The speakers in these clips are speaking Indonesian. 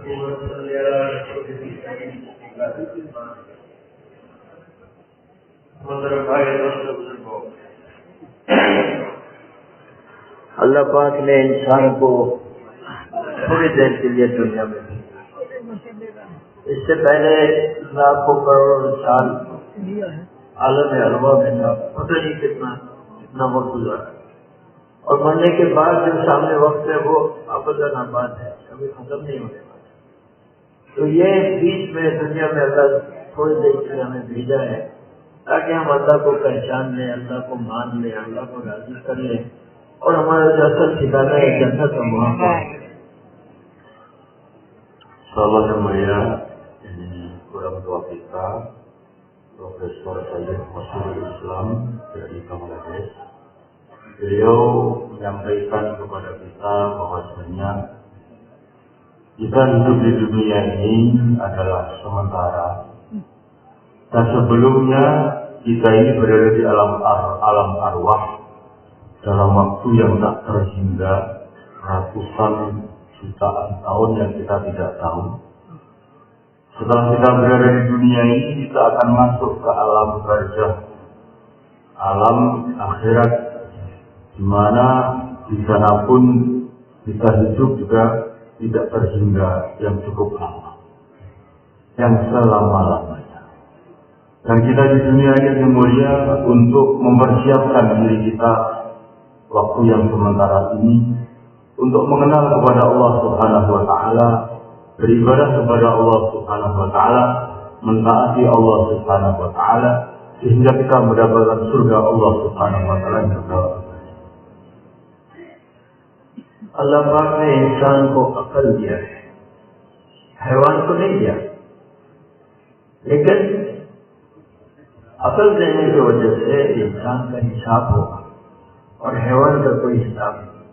अल्लाह पाक ने इंसान को थोड़ी देर के लिए दुनिया में दी। इससे पहले लाखों करोड़ साल आलम अरवा में था, पता नहीं कितना वक्त गुजारा। और मरने के बाद जो सामने वक्त है वो अबदन आबाद है, कभी खत्म नहीं होने वाला। तो ये बीच में दुनिया में अल्लाह थोड़ी देर के लिए हमें भेजा है ताकि हम अल्लाह को पहचान लें, अल्लाह को मान लें, अल्लाह को राजी कर लें और हमारा जो असल ठिकाना है जन्नत का वहाँ पर। Sahabat yang mulia, ini orang tua kita, Profesor Sayyid Masrurul Islam dari Bangladesh. Beliau menyampaikan kepada kita bahwasanya kita hidup di dunia ini adalah sementara, dan sebelumnya kita ini berada di alam arwah dalam waktu yang tak terhingga, ratusan jutaan tahun yang kita tidak tahu. Setelah kita berada di dunia ini, kita akan masuk ke alam barzakh, alam akhirat, di mana di sana pun kita hidup juga tidak terhingga yang cukup lama, yang selama-lamanya. Dan kita di dunia ini mulia untuk mempersiapkan diri kita waktu yang sementara ini untuk mengenal kepada Allah Subhanahu wa Ta'ala, beribadah kepada Allah Subhanahu wa Ta'ala, mentaati Allah Subhanahu wa Ta'ala, sehingga kita mendapatkan surga Allah Subhanahu wa Ta'ala yang kekal. अल्लाह पाक ने इंसान को अकल दिया है, हैवान को नहीं दिया, लेकिन अकल देने की वजह से इंसान का हिसाब होगा और हैवान का कोई हिसाब नहीं।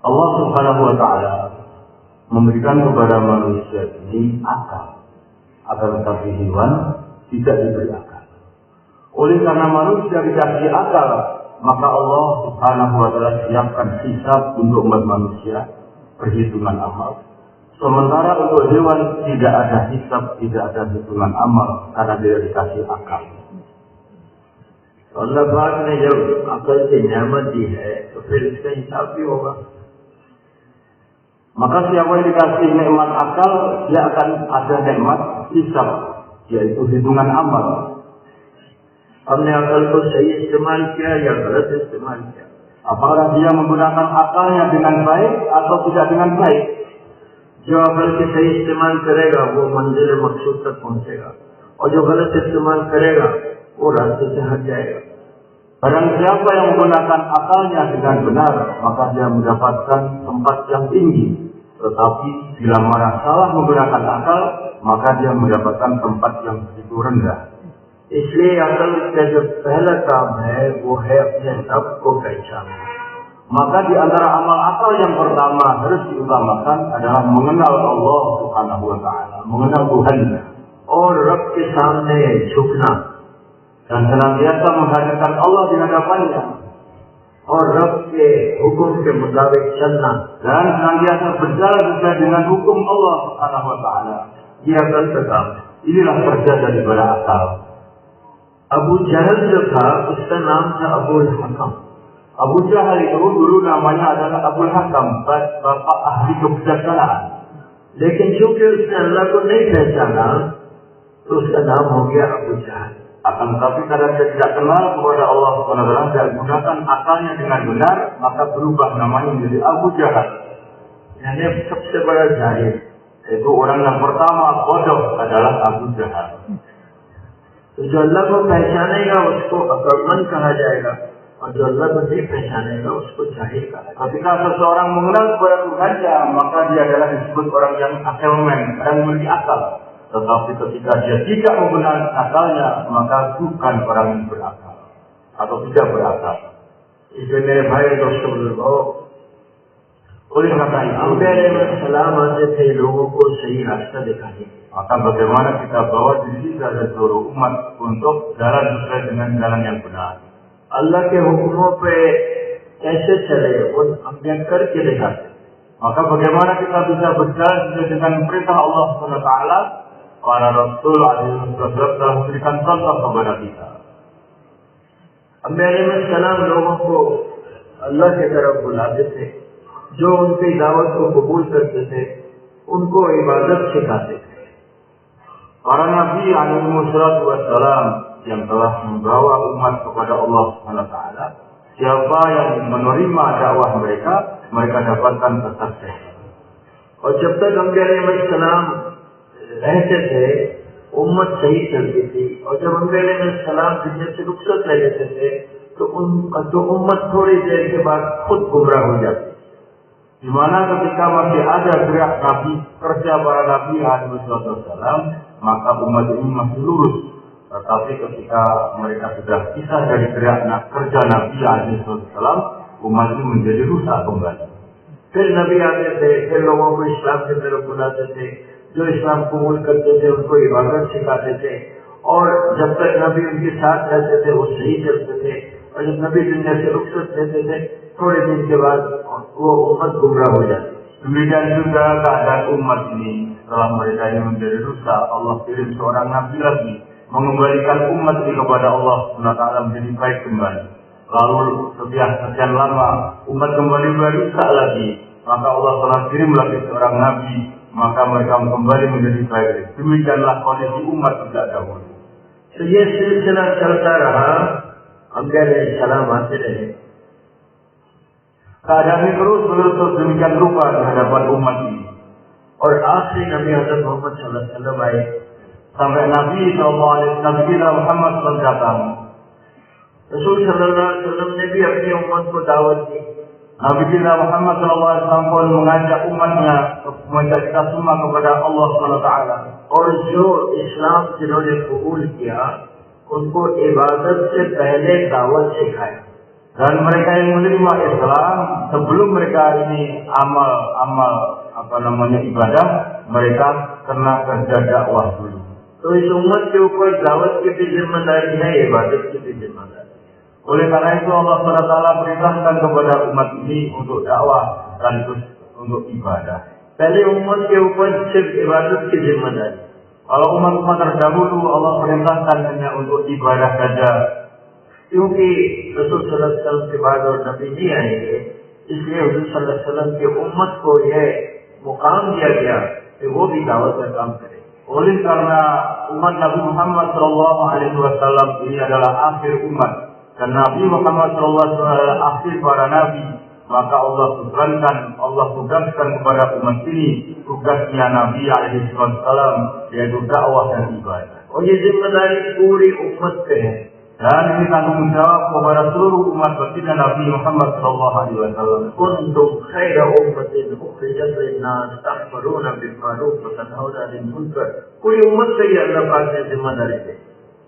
Allah Subhanahu wa Ta'ala memberikan kepada manusia ini akal, akan tetapi hewan tidak diberi akal. Oleh karena manusia dikasih akal, maka Allah Subhanahu wa Ta'ala siapkan hisab untuk umat manusia, perhitungan amal. Sementara untuk hewan tidak ada hisab, tidak ada hitungan amal karena dia dikasih akal. अल्लाह पाक ने जब अकल की नेमत दी है तो फिर इसका हिसाब भी होगा। Maka siapa yang dikasih nikmat akal, dia akan ada nikmat hisab, yaitu hitungan amal. हमने अकल को सही इस्तेमाल किया या गलत इस्तेमाल किया? Apakah dia menggunakan akalnya dengan baik atau tidak dengan baik? जो अकल के सही इस्तेमाल करेगा वो मंजिल मकसूद तक पहुंचेगा और जो गलत इस्तेमाल करेगा वो रास्ते से हट जाएगा। Barang siapa yang menggunakan akalnya dengan benar, maka dia mendapatkan tempat yang tinggi. Tetapi bila mana salah menggunakan akal, maka dia mendapatkan tempat yang begitu rendah. इसलिए अकल का जो पहला काम है वो है अपने रब को पहचानना। Maka di antara amal akal yang pertama harus diutamakan adalah mengenal Allah Subhanahu wa Ta'ala, mengenal Tuhannya, और रब के सामने झुकना dan senantiasa menghadirkan Allah di hadapannya, और रब के हुक्म के मुताबिक चलना, dan senantiasa berjalan sesuai dengan hukum Allah Subhanahu wa Ta'ala. ये अकल का काम है। Inilah kerja daripada akal. Abu जहल जो था उसका नाम था अबुल हकम। Abu Jahal itu dulu namanya adalah Abul Hakam, bapak ahli kebijaksanaan. लेकिन चूंकि उसने अल्लाह को नहीं पहचाना तो उसका नाम हो गया अबू जहल। Akan tetapi karena dia tidak kenal kepada Allah Subhanahu wa Ta'ala dan gunakan akalnya dengan benar, maka berubah namanya menjadi Abu Jahal. यानी सबसे बड़ा जाहिल, Itu orang yang pertama bodoh adalah Abu Jahal. तो जो अल्लाह को पहचानेगा उसको अकलमंद कहा जाएगा और जो अल्लाह को नहीं पहचानेगा उसको जाहिल कहा जाएगा। Ketika seseorang mengenal kepada Tuhannya, maka dia adalah disebut orang yang akelmen, yang memiliki akal. Tetapi ketika dia tidak menggunakan akalnya, maka bukan orang yang berakal atau tidak berakal. इसलिए मेरे भाई दोस्तों बुजुर्गों, Oleh karena itu, अंबिया में सलाम आते थे लोगों को सही रास्ता दिखाने, maka bagaimana kita bawa diri dari seluruh umat untuk jalan sesuai dengan jalan yang benar. अल्लाह के हुक्मों पे कैसे चले वो अंबिया करके दिखाते। Maka bagaimana kita bisa berjalan sesuai dengan perintah Allah SWT? Para Rasul alaihi wasallam telah memberikan contoh kepada kita. अंबिया सलाम लोगों को अल्लाह की तरफ बुलाते थे, जो उनकी दावत को कबूल करते थे उनको इबादत सिखाते थे. Para Nabi alaihi wasallam yang telah membawa umat kepada Allah SWT, siapa yang menerima dakwah mereka, mereka dapatkan kesuksesan. और जब तक अंबिया सलाम रहते थे उम्मत सही चलती थी, और जब अंबिया सलाम दुनिया से रुखसत ले लेते थे तो उम्मत थोड़ी देर के बाद खुद गुमराह हो जाती. Di mana ketika masih ada gerak Nabi, kerja para Nabi alaihi wasallam, maka umat ini masih lurus. Tetapi ketika mereka sudah pisah dari gerak kerja Nabi alaihi wasallam, umat ini menjadi rusak kembali. फिर नबी आते थे, फिर लोगों को इस्लाम की तरफ बुलाते थे, जो इस्लाम कबूल करते थे उनको इबादत सिखाते थे, और जब तक नबी उनके साथ रहते थे वो सही चलते थे, और जब नबी दुनिया से रुखसत लेते थे थोड़े दिन के बाद वो उम्मत गुमराह हो जाती. Demikian juga keadaan umat ini, setelah mereka ini menjadi rusak, Allah kirim seorang Nabi lagi mengembalikan umat ini kepada Allah SWT menjadi baik kembali. Lalu sekian lama umat kembali rusak lagi, maka Allah telah kirim lagi seorang Nabi, maka mereka kembali menjadi baik. Demikianlah kondisi umat sejak dahulu. तो ये सिलसिला चलता रहा, अंबिया सलाम आते रहे. Keadaan ini terus demikian rupa di hadapan umat ini. और आखिरी नबी हज़रत मोहम्मद सल्लल्लाहु अलैहि वसल्लम आए, sampai Nabi Muhammad SAW datang. रसूल सल्लल्लाहु अलैहि वसल्लम ने भी अपनी उम्मत को दावत दी. Nabi kita Muhammad SAW pun mengajak umatnya, mengajak kita semua kepada Allah SWT. और जो इस्लाम जिन्होंने कबूल किया उनको इबादत से पहले दावत सिखाया. Dan mereka yang menerima Islam, sebelum mereka ini amal ibadah, mereka kena kerja dakwah dulu. तो इस उम्मत के ऊपर दावत की भी जिम्मेदारी है, इबादत की भी जिम्मेदारी. Oleh karena itu Allah SWT perintahkan kepada umat ini untuk dakwah sekaligus untuk ibadah. पहले उम्मत के ऊपर सिर्फ इबादत की जिम्मेदारी. Kalau umat-umat terdahulu Allah perintahkan hanya untuk ibadah saja. क्योंकि रसूल सल्लल्लाहु अलैहि वसल्लम के बाद और नबी नहीं आएंगे, इसलिए हुजूर सल्लल्लाहु अलैहि वसल्लम की उम्मत को यह मुकाम दिया गया कि वो भी दावत का काम करे. Oleh karena umat Nabi Muhammad SAW ini adalah akhir umat, dan Nabi Muhammad SAW adalah akhir para nabi, maka Allah tugaskan kepada umat ini tugasnya Nabi SAW, yaitu dakwah dan ibadah. और ये जिम्मेदारी पूरी उम्मत पे है. Dan ini tanggung jawab kepada seluruh umat baginda Nabi Muhammad SAW. कुन्तुम खैर उम्मतिन उखरिजत लिन्नास तअमुरूना बिल मारूफ व तनहौना अनिल मुनकर. पूरी उम्मत पे ये अल्लाह पाक ने जिम्मेदारी दी.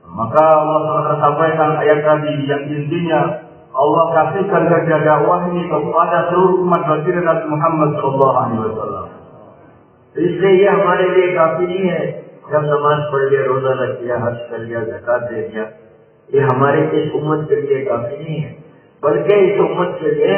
Maka Allah telah sampaikan ayat tadi yang intinya Allah kasihkan kerja dakwah ini kepada seluruh umat baginda Nabi Muhammad SAW. इसलिए ये हमारे लिए काफी नहीं है जब नमाज पढ़ लिया, रोजा रख लिया, हज कर लिया, ज़कात दे दिया. ये हमारे इस उम्मत के लिए काफी नहीं है, बल्कि इस उम्मत के लिए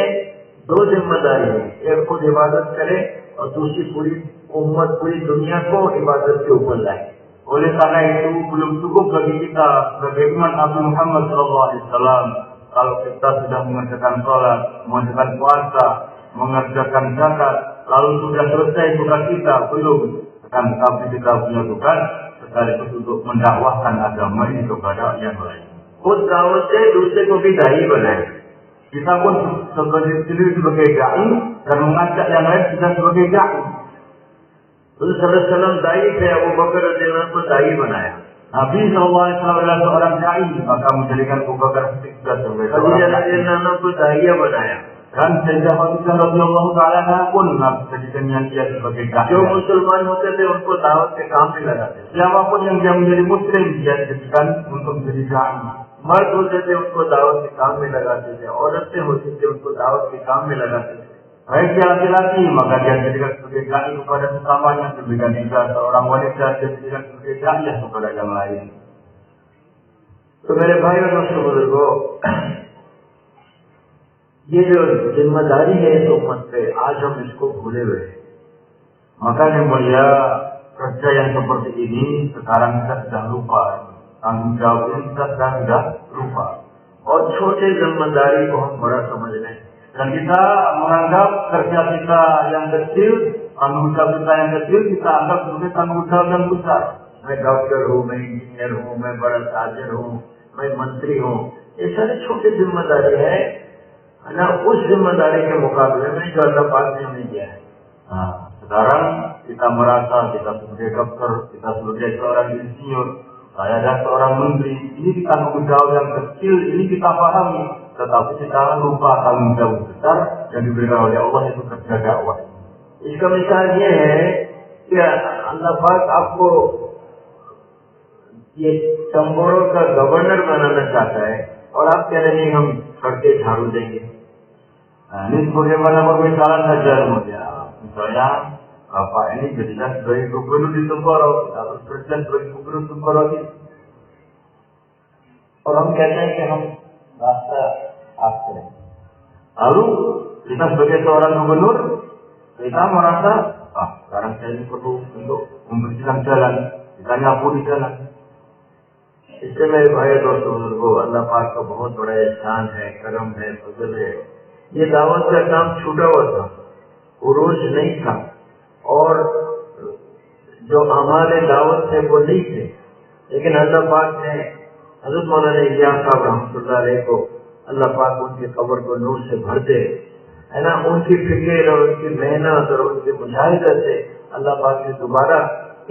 दो जिम्मेदारी है. एक खुद इबादत करे और दूसरी पूरी उम्मत, पूरी दुनिया को इबादत के ऊपर लाए. Oleh karena itu belum cukup bagi kita sebagai umat Nabi Muhammad SAW kalau kita sudah mengerjakan sholat, mengerjakan puasa, mengerjakan zakat, lalu sudah selesai tugas kita, belum. Tapi kita punya tugas sekaligus untuk mendakwahkan agama ini kepada yang lain. खुद दावत से दूसरे को भी दाई बनाए. Kita pun sebagai dai dan mengajak yang lain kita sebagai dai. Rasulullah sallallahu alaihi wasallam दाई थे, अबू बकर रज़ियल्लाहु अन्हु को दाई बनाया. Nabi SAW adalah seorang dai, maka menjadikan Abu Bakar Siddiq sebagai Khadija रज़ियल्लाहु अन्हा को दाइया बनाया. Dan Sayyidah Khadijah radhiyallahu ta'ala pun menjadikannya dia sebagai dai. जो मुसलमान होते थे उनको दावत के काम में लगाते थे. Siapapun yang dia menjadi muslim dia dijadikan untuk menjadi dai. मर्द होते थे उनको दावत के काम में लगाते थे, औरतें होती थी उनको दावत के काम में लगाते थे. Baik dia laki-laki maka dia dijadikan sebagai dai kepada sesamanya, demikian juga seorang wanita dia dijadikan sebagai dai kepada yang lain. तो मेरे भाई और दोस्तों बुजुर्गों, ये जो जिम्मेदारी है इस उम्मत पे, आज हम इसको भूले हुए हैं. Makanya mulia kerja yang seperti ini sekarang kita sudah lupa. Tanggung jawab ini kita sekarang sudah lupa. और छोटे जिम्मेदारी को हम बड़ा समझ रहे हैं. Dan kita menganggap kerja kita yang kecil, tanggung jawab kita yang kecil, kita anggap sebagai tanggung jawab yang besar. मैं डॉक्टर हूँ, मैं इंजीनियर हूँ, मैं बड़ा ताजर हूँ, मैं मंत्री हूँ, ये सारी छोटी जिम्मेदारी है ना. उस जिम्मेदारी के मुकाबले में जो अल्लाह पाक ने हमें दिया है. Nah, sekarang kita merasa kita sebagai dokter, kita sebagai seorang insinyur, saya adalah seorang menteri. Ini tanggung jawab yang kecil, ini kita pahami. Tetapi sekarang lupa tanggung jawab besar yang diberikan oleh Allah, itu kerja dakwah. इसका मिसाल ये है कि अल्लाह पाक आपको ये चंबोरों का गवर्नर बनाना चाहता है और आप कह रहे हैं हम सड़कें झाड़ू देंगे. Nah, ini bagaimana permisalan saja mulia. Misalnya, Bapak ini jadikan sebagai gubernur di Temboro, atau presiden sebagai gubernur Temboro ini. और हम कहते हैं कि हम रास्ता साफ करें. Lalu, kita sebagai seorang gubernur, kita merasa, sekarang saya ini perlu untuk membersihkan jalan, kita nyapu di jalan. इससे मेरे भाई दोस्तों को अल्लाह पाक का बहुत बड़ा एहसान है, करम है, फजल है. ये दावत का काम छूटा हुआ था, उरूज नहीं था, और जो हमारे दावत थे वो नहीं थे. लेकिन अल्लाह पाक ने हज़रत मौलाना इलियास साहब रहमतुल्लाह अलैह को, अल्लाह पाक उनकी कब्र को नूर से भर दे, है ना. उनकी फिक्र और उनकी मेहनत और उनकी मुजाहिदत से अल्लाह पाक ने दोबारा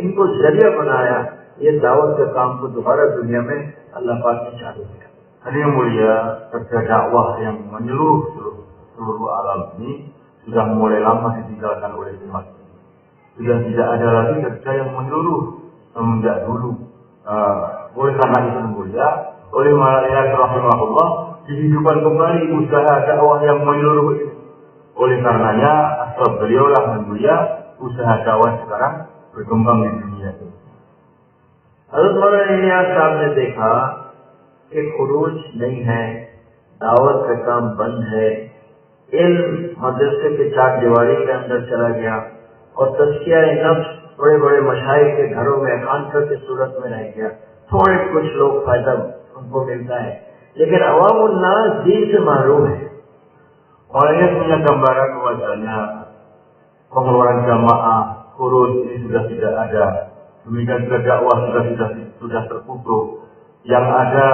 इनको जरिया बनाया. ये दावत के काम को दोबारा दुनिया में अल्लाह पाक ने चालू किया. Hari yang mulia, kerja dakwah yang menyeluruh seluruh alam ini sudah mulai lama ditinggalkan oleh umat ini. Sudah tidak ada lagi kerja yang menyeluruh semenjak dulu. Oleh karena itu mulia, oleh malaikat rahimahullah dihidupkan kembali usaha dakwah yang menyeluruh itu. Oleh karenanya, asbab beliau lah yang mulia, usaha dakwah sekarang berkembang di dunia ini. हज़रत मौलाना इलियास साहब ने देखा कि खुरूज नहीं है, दावत का काम बंद है, इल्म मदरसे के चार दीवारी के अंदर चला गया और तज़किया नफ्स बड़े बड़े मशाइख के घरों में खानका की सूरत में रह गया. थोड़े कुछ लोग फायदा उनको मिलता है, लेकिन अवामुन्नास दीन से महरूम है. Orangnya punya gambaran bahwasanya pengeluaran jamaah, khuruz ini sudah tidak ada. Demikian juga dakwah sudah terputus. Yang ada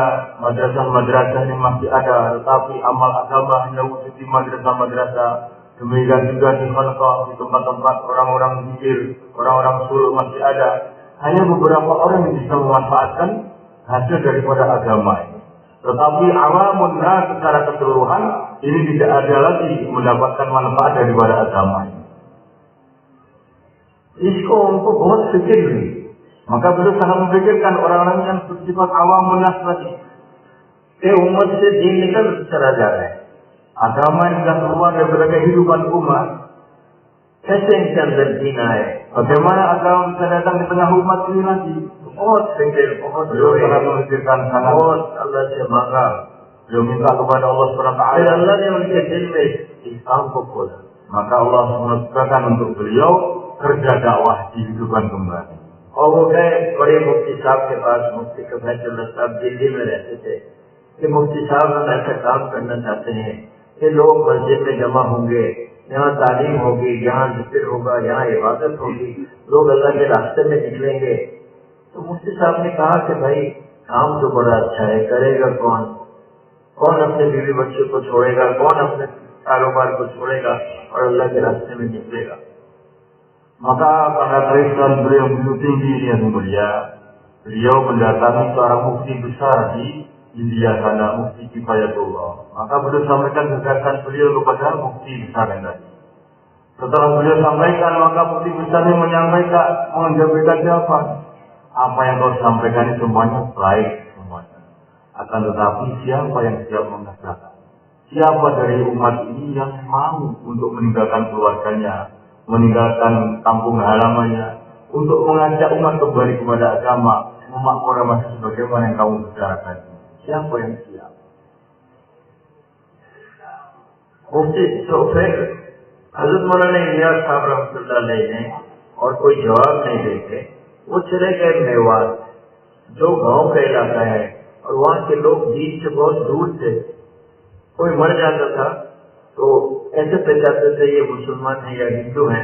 madrasah-madrasah ini masih ada, tetapi amal agama hanya wujud di madrasah-madrasah. Demikian juga di khalqah, di tempat-tempat orang-orang zikir, orang-orang suluk masih ada. Hanya beberapa orang yang bisa memanfaatkan hasil daripada agama ini. Tetapi awamun nas secara keseluruhan ini tidak ada lagi mendapatkan manfaat daripada agama ini. इसको उनको बहुत फिक्र हुई. Maka beliau sangat memikirkan orang-orang yang bersifat awamun nas tadi. कि उम्मत से दीन निकल चला जा रहा है. Agama yang sudah keluar daripada kehidupan umat. कैसे इनके अंदर दीन आए? Bagaimana agama bisa datang di tengah umat ini lagi? बहुत फिक्र, बहुत Beliau sangat memikirkan, sangat बहुत अल्लाह से मांगा. beliau minta kepada Allah SWT. फिर अल्लाह ने उनके दिल में इस्लाम को खोला. Maka Allah SWT untuk beliau kerja dakwah dihidupkan kembali. और वो गए बड़े मुफ्ती साहब के पास. मुफ्ती कफायतुल्लाह साहब दिल्ली में रहते थे कि मुफ्ती साहब हम ऐसा काम करना चाहते हैं कि लोग मस्जिद में जमा होंगे, यहाँ तालीम होगी, यहाँ जिक्र होगा, यहाँ इबादत होगी, लोग अल्लाह के रास्ते में निकलेंगे. तो मुफ्ती साहब ने कहा कि भाई काम तो बड़ा अच्छा है, करेगा कौन? कौन अपने बीवी बच्चे को छोड़ेगा, कौन अपने कारोबार को छोड़ेगा और अल्लाह के रास्ते में निकलेगा? Maka pada Kristen beliau begitu tinggi yang mulia, beliau mendatangi seorang mufti besar di India sana, Mufti Kifayatullah. Maka beliau sampaikan gagasan beliau kepada mufti besar yang tadi. Setelah beliau sampaikan, maka mufti besar ini menyampaikan jawaban. Apa yang kau sampaikan itu semuanya baik semuanya. Akan tetapi siapa yang siap mengerjakan? Siapa dari umat ini yang mau untuk meninggalkan keluarganya, meninggalkan kampung halamannya, untuk mengajak umat kembali kepada agama, memakmur masih sebagaimana yang kamu bicarakan? Siapa yang siap? मुफ्ती तो फिर हजरत मौलाना इलियास साहब रहमतुल्लाह अलैह ने और कोई जवाब नहीं देते, वो चले गए मेवात, जो गांव का इलाका है, और वहाँ के लोग बीच से बहुत दूर थे। कोई मर जाता था तो ऐसे पहचानते थे ये मुसलमान है या हिंदू है।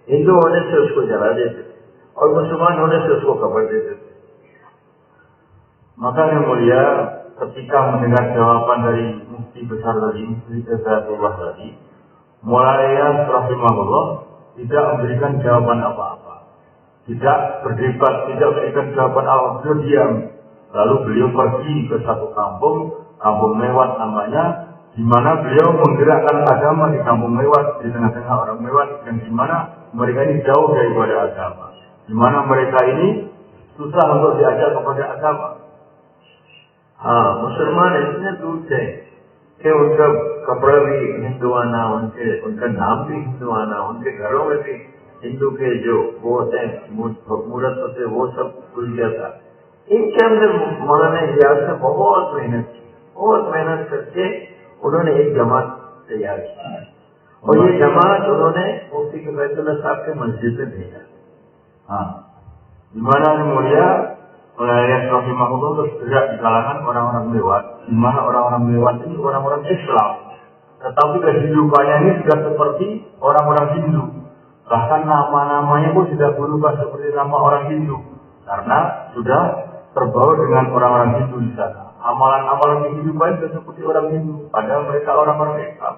हिंदू होने से उसको जला देते थे और मुसलमान होने से उसको कब्र देते थे। Maka yang mulia, ketika mendengar jawaban dari mufti besar tadi, Mufti Hidayatullah tadi, Mu'aliyah rahimahullah tidak memberikan jawaban apa-apa, tidak berdebat, tidak memberikan jawaban apa-apa, beliau diam. Lalu beliau pergi ke satu kampung Mewat namanya, di mana beliau menggerakkan agama di kampung Mewat, di tengah-tengah orang Mewat, dan di mana mereka ini jauh daripada agama, di mana mereka ini susah untuk diajak kepada agama. हाँ, मुसलमान इतने दूर थे कि उनका कपड़ा भी हिंदुआना, उनका नाम भी हिंदुआना, उनके घरों में भी हिंदू के जो वो होते हैं मूर्त होते वो सब खुल गया था। इनके अंदर मौलाना इलियास ने बहुत मेहनत करके उन्होंने एक जमात तैयार की, और ये जमात उन्होंने मुफ्ती किफायतुल्लाह साहब के मस्जिद में भेजा। हाँ, di mana yang mulia Mu'aliyah rahimahullah bergerak di kalangan orang-orang Mewat, di mana orang-orang Mewat ini orang-orang Islam, tetapi kehidupannya ini sudah seperti orang-orang Hindu. Bahkan nama-namanya pun sudah berubah seperti nama orang Hindu, karena sudah terbawa dengan orang-orang Hindu di sana. Amalan-amalan kehidupan sudah seperti orang Hindu, padahal mereka orang-orang Islam.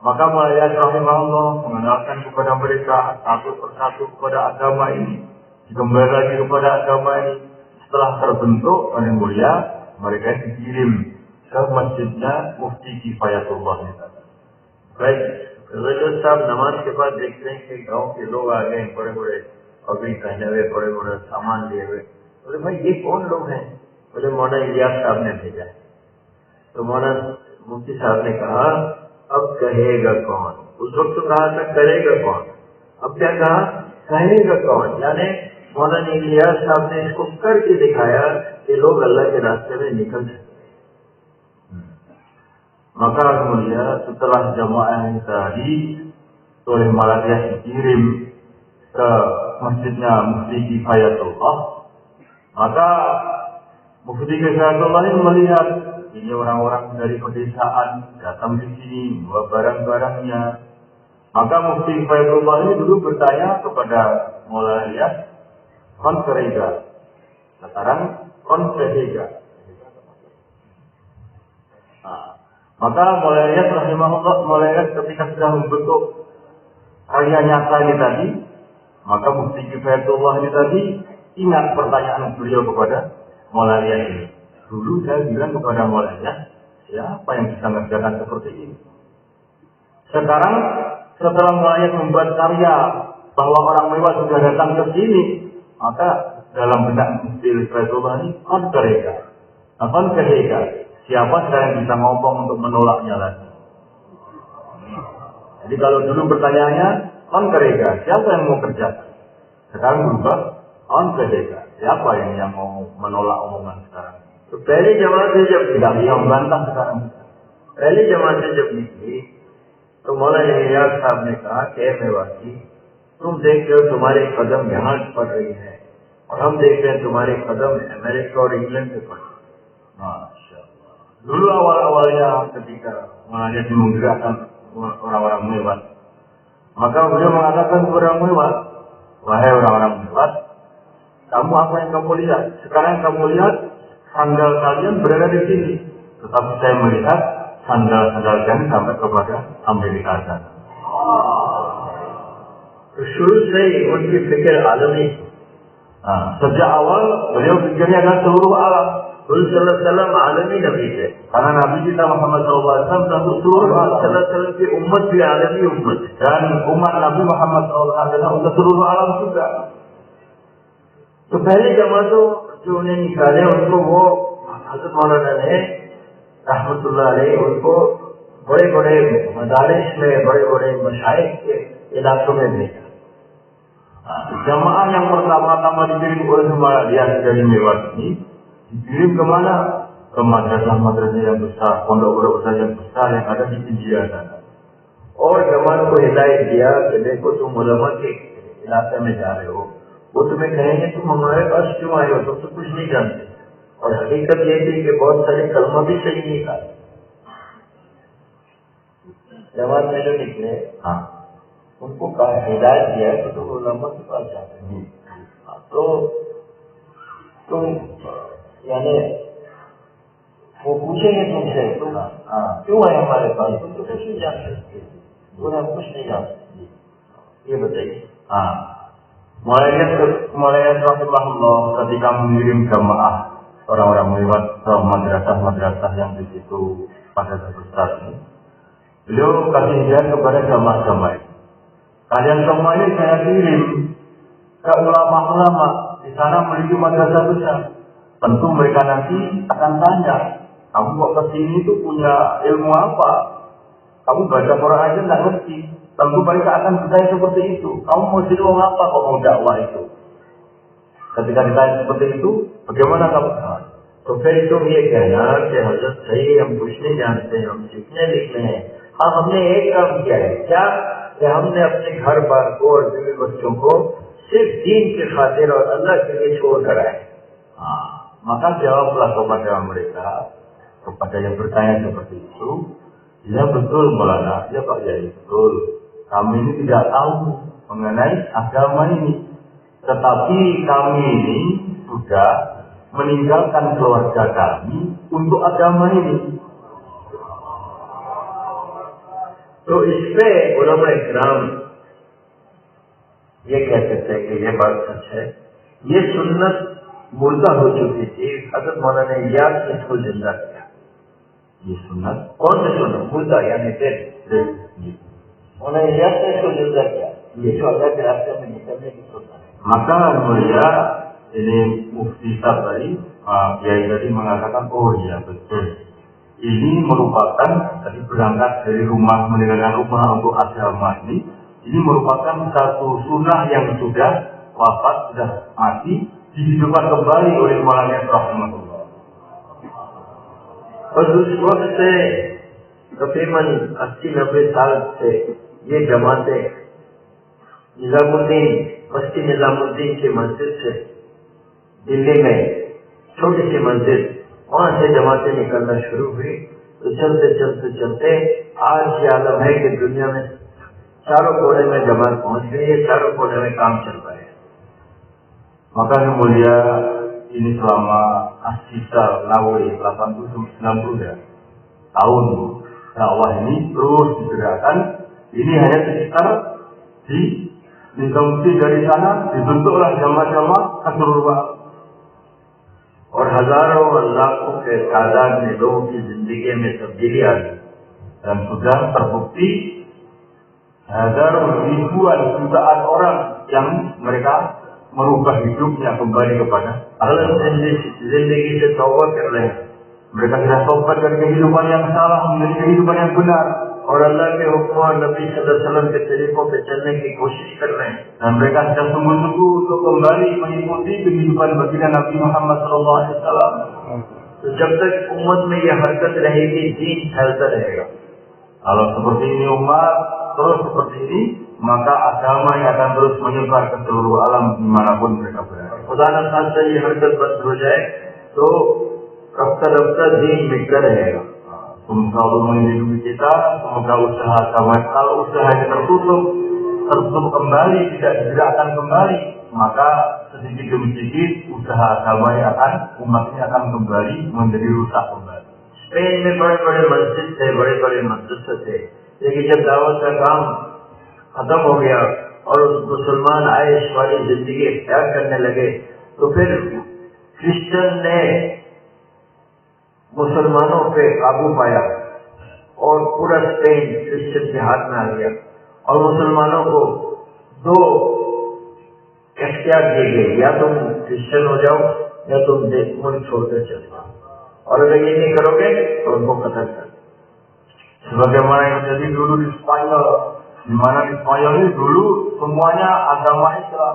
Maka Mu'aliyah rahimahullah mengenalkan kepada mereka satu persatu kepada agama ini, kembali lagi kepada agama ini. Setelah terbentuk oleh mulia, mereka dikirim ke masjidnya Mufti Kifayatullah ini. Baik, रजत साहब नमाज के बाद देखते हैं कि गांव के लोग आ गए, बड़े बड़े पगड़ी पहने हुए, बड़े बड़े सामान लिए हुए। बोले भाई ये कौन लोग हैं? बोले मौलाना इलियास साहब ने भेजा है। तो मौलाना मुफ्ती साहब ने कहा अब कहेगा कौन? उस वक्त तो कहा था करेगा कौन, अब क्या कहा कहेगा कौन? यानी मौलाना इलियास साहब ने इसको करके दिखाया कि लोग अल्लाह के रास्ते में निकल सकते। Maka kemudian setelah jamaah yang tadi oleh Mu'aliyah dikirim ke masjidnya Mufti Kifayatullah, maka Mufti Kifayatullah ini melihat ini orang-orang dari pedesaan datang di sini membawa barang-barangnya. Maka Mufti Kifayatullah ini dulu bertanya kepada Mu'aliyah, kon kerega, sekarang kon kerega. Maka Mu'aliyah rahimahullah, Mu'aliyah ketika sudah membentuk karya nyata ini tadi, maka Mufti Kifayatullah ini tadi ingat pertanyaan beliau kepada Mu'aliyah ini. Dulu saya bilang kepada Mu'aliyah, siapa yang bisa mengerjakan seperti ini? Sekarang setelah Mu'aliyah membuat karya bahwa orang mewah sudah datang ke sini, maka dalam benak Mufti Kifayatullah ini kon kerega, kon kerega. Siapa yang bisa ngomong untuk menolaknya lagi? Jadi kalau dulu pertanyaannya, on kerega, siapa yang mau kerja? Sekarang berubah, on kerega, siapa yang mau menolak omongan sekarang? तो पहली जमात से जब tidak bisa membantah sekarang. पहली जमात से जब निकली तो मौलाना इलियास साहब ने कहा कि मेवाती, तुम देख रहे हो तुम्हारे कदम यहाँ पड़ रही है, और हम देख रहे हैं तुम्हारे कदम अमेरिका और इंग्लैंड से पड़ रही है। Dulu awal-awalnya ketika Mu'aliyah menggerakkan orang-orang Mewat, maka beliau mengatakan kepada orang Mewat, wahai orang-orang Mewat, kamu apa yang kamu lihat? Sekarang kamu lihat sandal kalian berada di sini, tetapi saya melihat sandal-sandal kalian sampai kepada Amerika sana. शुरू से ही उनकी फिक्र आलमी। Sejak awal beliau pikirnya adalah seluruh alam. सल्लल्लाहु आलमी नबी है, Karena Nabi kita Muhammad SAW adalah seluruh alam. सल्लल्लाहु की उम्मत भी आलमी उम्मत है। Dan umat Nabi Muhammad SAW adalah untuk seluruh alam juga. तो पहले जमातों जो उन्हें निकाले उनको वो हज़रत मौलाना ने रहमतुल्लाह अलैह उनको बड़े बड़े मदारिस में, बड़े बड़े मशाइख के इलाकों में भेजा। Jamaah yang pertama-tama dikirim oleh Mu'aliyah dari Mewat ini dikirim kemana? Ke madrasah-madrasah yang besar, pondok-pondok besar yang besar yang ada di India sana. और जवान को हिदायत दिया कि देखो तुम उलमा के इलाके में जा रहे हो, वो तुम्हें कहेंगे तुम हमारे पास क्यों आए हो, तुम तो कुछ नहीं जानते। और हकीकत ये थी कि बहुत सारे कलमा भी सही नहीं था। जवान में जो निकले, हाँ, उनको कहा हिदायत दिया कि तुम उलमा के पास जाते हो, तो तुम यानी वो पूछेंगे तुमसे तुम क्यों आए हमारे पास, तुम तो कुछ नहीं जानते, तुम हम कुछ नहीं जानते, ये बताइए। Mulai rahimahullah ketika mengirim jamaah orang-orang lewat ke madrasah-madrasah yang di situ pada satu saat ini, beliau kasih hidayah kepada jamaah-jamaah itu. Kalian semua ini saya kirim ke ulama-ulama di sana menuju madrasah besar. Tentu mereka nanti akan tanya, kamu kok kesini itu punya ilmu apa? Kamu baca Quran aja nggak ngerti. Tentu mereka akan bertanya seperti itu. Kamu mau jadi orang apa kok mau dakwah itu? Ketika ditanya seperti itu, bagaimana kamu? तो फिर तुम ये कहना कि हजरत सही हम कुछ नहीं जानते, हम सीखने लिखने हैं। हाँ, हमने एक काम किया है, क्या कि हमने अपने घर बार को और बीवी बच्चों को सिर्फ दीन की खातिर और अल्लाह के लिए छोड़ कर आए। Maka jawablah kepada mereka, kepada yang bertanya seperti itu, ya betul Maulana, ya Pak Yai, betul. Kami ini tidak tahu mengenai agama ini, tetapi kami ini sudah meninggalkan keluarga kami untuk agama ini. तो इसमें उलमा इकराम ये कह सकते हैं कि ये बात सच है, ये सुन्नत मुर्दा हो चुकी थी, हजरत मौलाना इलियास ने इसको जिंदा किया। ये सुन्नत कौन सी सुन्नत? मुर्दा यानी डेड। मौलाना इलियास ने इसको जिंदा किया, ये जो अल्लाह के रास्ते में निकलने की सुन्नत है। Maka mulia ini mufti tadi, Kiai tadi mengatakan, oh iya betul. Ini merupakan tadi berangkat dari rumah, meninggalkan rumah untuk agama ini merupakan satu sunnah yang sudah wafat, sudah mati, dihidupkan kembali oleh Maulana rahimahullah. और उस वक्त से तकरीबन 80-90 साल से ये जमातें निजामुद्दीन, बस्ती निजामुद्दीन की मस्जिद से दिल्ली में छोटी सी मस्जिद, वहां से जमातें निकलना शुरू हुई। तो चलते चलते चलते आज ये आलम है कि दुनिया में चारों कोने में जमात पहुंच गई है, चारों कोने में काम चल रहा है। Maka yang mulia ini selama sisa Nawawi 80-90 ya tahun dakwah ini terus digerakkan. Ini hanya sekitar di Nizamudin dari sana dibentuklah jamaah-jamaah keseluruhan. और हजारों और लाखों के तादाद में लोगों की जिंदगी में तब्दीली आ गई dan sudah terbukti ribuan jutaan orang yang mereka merubah hidupnya kembali kepada Allah, जिंदगी से तौबा कर रहे हैं। Mereka sudah tobat dari kehidupan yang salah menjadi kehidupan yang benar. और अल्लाह के हुक्म और नबी सल्लल्लाहु अलैहि वसल्लम के तरीकों पे चलने की कोशिश कर रहे हैं। Dan mereka sedang sungguh-sungguh untuk kembali mengikuti kehidupan baginda Nabi Muhammad SAW. तो जब तक उम्मत में यह हरकत रहेगी, दीन फैलता रहेगा। Kalau seperti ini umat terus seperti ini, maka agama yang akan terus menyebar ke seluruh alam dimanapun mereka berada. खुदा न खास्ता ये हरकत बंद हो जाए तो रफ्ता रफ्ता दीन मिटता रहेगा। Semoga Allah melindungi kita, semoga usaha agama, kalau usahanya tertutup kembali, tidak digerakkan kembali, maka sedikit demi sedikit usaha agama umat ini akan kembali menjadi rusak kembali. Spain में बड़े बड़े मस्जिद थे, बड़े बड़े मदरसे थे, लेकिन जब दावत का काम खत्म हो गया और मुसलमान आयश वाली जिंदगी इख्तियार करने लगे, तो फिर क्रिश्चियन ने मुसलमानों पे काबू पाया और पूरा स्पेन क्रिश्चियन के हाथ में आ गया और मुसलमानों को दो इख्तियार दिए गए, या तुम क्रिश्चियन हो जाओ या तुम मुल्क छोड़कर चले जाओ, और अगर ये नहीं करोगे तो उनको कतल कर। Sebagaimana yang terjadi dulu di Spanyol, di mana di Spanyol ini dulu semuanya agama Islam,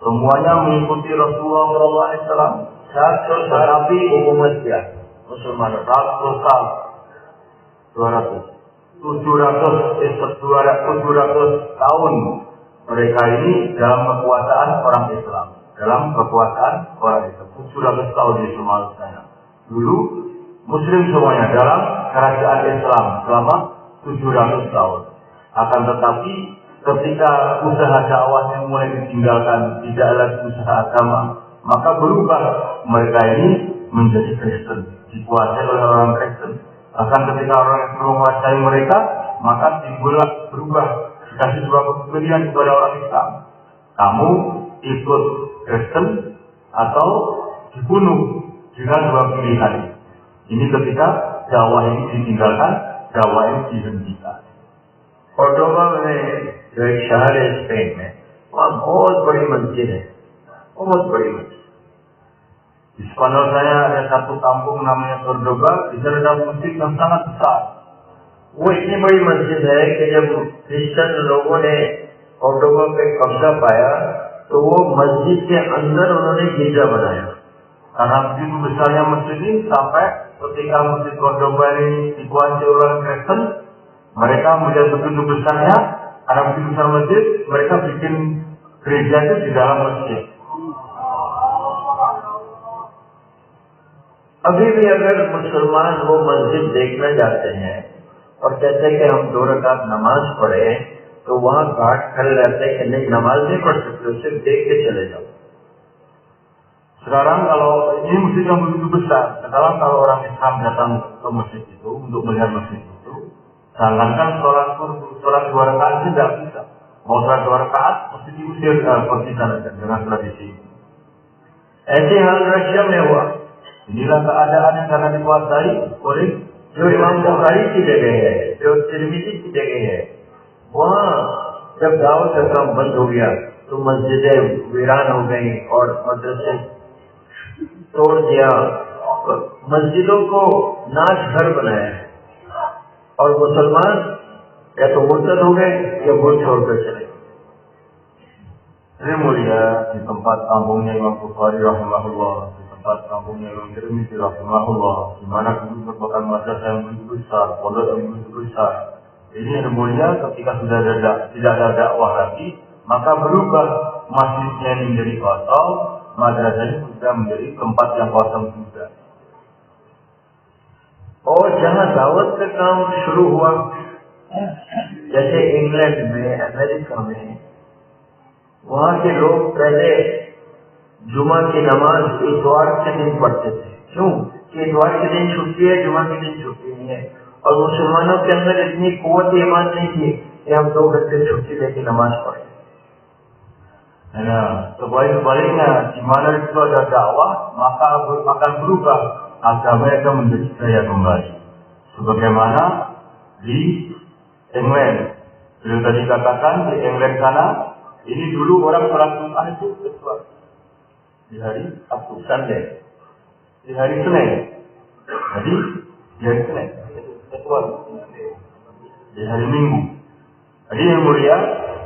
semuanya mengikuti Rasulullah SAW. tapi hukumat किया मुसलमानों 100 tahun, 200. 700 tahun mereka ini dalam kekuasaan orang Islam. Dalam kekuasaan orang Islam. 700 tahun di Sumatera. Dulu Muslim semuanya dalam kerajaan Islam selama 700 tahun. Akan tetapi ketika usaha dakwahnya mulai ditinggalkan, tidak lagi usaha agama, maka berubah mereka ini menjadi Kristen, dikuasai oleh orang Kristen. Akan ketika orang yang menguasai mereka, maka timbullah berubah, dikasih sebuah pilihan kepada orang Islam. Kamu ikut Kristen atau dibunuh, dengan dua pilihan. Ini ketika dakwah ini ditinggalkan, dakwah ini dihentikan. Cordoba में जो एक शहर है स्पेन में, वहाँ बहुत बड़ी मस्जिद है, बहुत बड़ी मस्जिद. Di Spanyol saya ada satu kampung namanya Cordoba, di sana ada masjid yang sangat besar. वो इतनी बड़ी मस्जिद है कि जब क्रिश्चियन लोगों ने कोर्डोबा पे कब्जा पाया, तो वो मस्जिद के अंदर उन्होंने गिरजा बनाया. Karena begitu besarnya masjid ini, sampai ketika masjid Cordoba ini dikuasai oleh Kristen, mereka melihat begitu besarnya, karena begitu besar masjid, mereka bikin gereja itu di dalam masjid. अभी भी अगर मुसलमान वो मस्जिद देखना जाते हैं और कहते हैं कि हम 2 रकात नमाज पढ़े, तो वहाँ घाट खड़े रहते हैं कि नहीं, नमाज नहीं पढ़ सकते, सिर्फ देख के चले जाओ. Sekarang kalau ini masjid yang begitu besar, sekarang kalau orang Islam datang ke masjid itu untuk melihat masjid itu, jangankan sholat 2 rakaat tidak bisa. Mau sholat 2 rakaat, mesti diusir pergi sana dengan tradisi. ऐसे हाल रशिया में हुआ. Inilah keadaan yang karena dikuasai oleh जो इमाम बुखारी की जगह है, जो तिरमिज़ी की जगह है, वहाँ जब दावत का काम बंद हो गया तो मस्जिदें वीरान हो गई और मदरसे तोड़ दिया, मस्जिदों को नाश घर बनाया और मुसलमान या तो मुर्तद हो गए या मुल्क छोड़कर चले गए. Ini mulia di tempat kampungnya Imam Bukhari rahimahullah, di tempat kampungnya Imam Tirmidzi rahimahullah, di mana dulu merupakan madrasah yang begitu besar, pondok yang begitu besar. Ini yang mulia ketika sudah tidak ada dakwah lagi, maka berubah masjidnya ini menjadi kosong, madrasahnya sudah menjadi tempat yang kosong juga. और जहाँ दावत का काम शुरू हुआ, जैसे इंग्लैंड में, अमेरिका में, वहाँ के लोग पहले जुमा की नमाज इतवार के दिन पढ़ते थे. क्यों? कि इतवार के दिन छुट्टी है, जुमा के दिन छुट्टी नहीं है. और मुसलमानों के अंदर इतनी कुव्वत ईमान नहीं थी कि हम 2 घंटे छुट्टी लेके नमाज पढ़े. Nah, sebaliknya, di mana itu ada dakwah, maka akan berubah agama itu menjadi jaya kembali. Sebagaimana di England, beliau tadi katakan di England sana, ini dulu orang sholat Jumat itu kecuali di hari Sabtu, Sunday, di hari Senin. Jadi di hari Senin, kecuali di hari Minggu. Jadi yang mulia,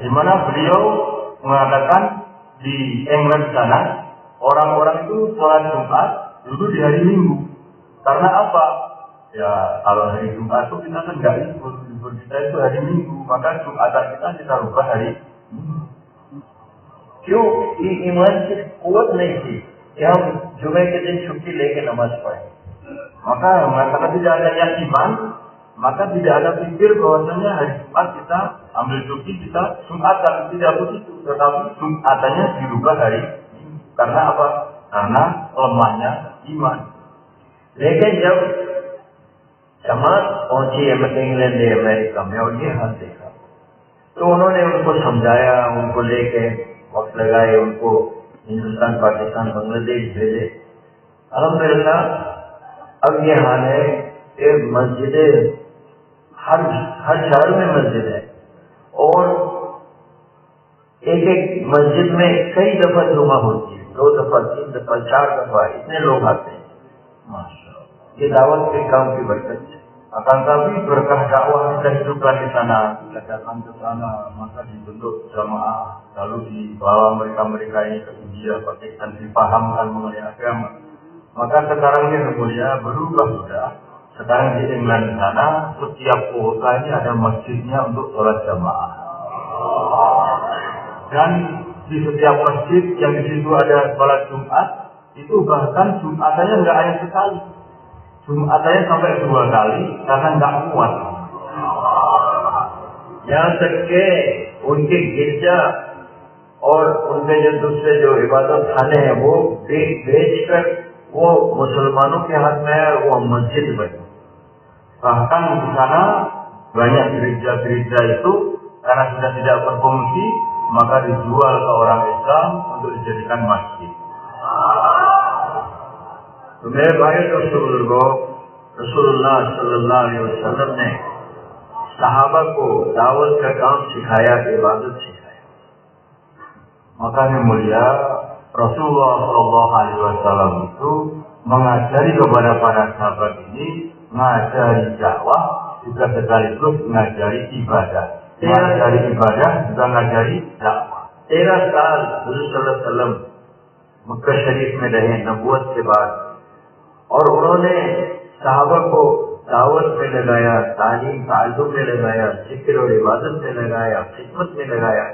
di mana beliau mengatakan di England sana orang-orang itu sholat Jumat dulu di hari Minggu. Karena apa? Ya kalau hari Jumat itu kita kan nggak libur kita itu hari Minggu, maka Jumatan kita rubah hari Minggu. क्यों? ईमान की कुव्वत नहीं थी कि हम जुमे के दिन छुट्टी लेके नमाज पढ़े. Maka karena tidak ada iman, maka tidak ada pikir bahwasanya hari Jumat kita ambil cuti, kita Jumatan, tidak begitu. Tetapi Jumatannya dirubah hari Minggu. Karena apa? Karena lemahnya iman. लेकिन जब जमात पहुंची इंग्लैंड ने अमेरिका में और ये हाल देखा, तो उन्होंने उनको समझाया, उनको लेके वक्त लगाए, उनको हिंदुस्तान, पाकिस्तान, बांग्लादेश भेजे. अल्हम्दुलिल्लाह अब ये हाल है कि मस्जिदें हर शहर में मस्जिद है और एक मस्जिद में कई दफा जुमा होती है, 2 दफा, 3 दफा, 4 दफा, इतने लोग आते हैं. ये दावत के काम की बरकत है. Akan tapi berkah dakwah kita hidupkan di sana, kita datang ke sana, maka dibentuk jamaah, lalu dibawa mereka-mereka ini ke India, Pakistan, dipahamkan mengenai agama. Maka sekarang ini mulia berubah sudah, Sekarang di England sana, setiap kota ini ada masjidnya untuk sholat jamaah. Dan di setiap masjid yang di situ ada sholat Jumat, itu bahkan Jumatannya nggak hanya sekali. Jumatannya sampai 2 kali karena nggak muat. यहाँ तक के उनके गिरजा और उनके जो दूसरे जो इबादत खाने हैं वो बेचकर वो मुसलमानों के हाथ में है और वो मस्जिद बनी. Bahkan di sana banyak gereja-gereja itu karena sudah tidak berfungsi, maka dijual ke orang Islam untuk dijadikan masjid. तो मेरे भाई रसूलुल्लाह सल्लल्लाहु अलैहि वसल्लम ने सहाबा को दावत का काम सिखाया, इबादत सिखाया. Makanya mulia Rasulullah Shallallahu Alaihi Wasallam itu mengajari kepada para sahabat ini, mengajari dakwah juga sekaligus mengajari ibadah. Mengajari ibadah juga mengajari dakwah. 13 साल हुजूर सल्लल्लाहु अलैहि वसल्लम मक्का शरीफ में रहे नबूवत के बाद, और उन्होंने सहाबा को दावत में लगाया, तालीम ताल्लुम में लगाया, जिक्र और इबादत में लगाया, खिदमत में लगाया,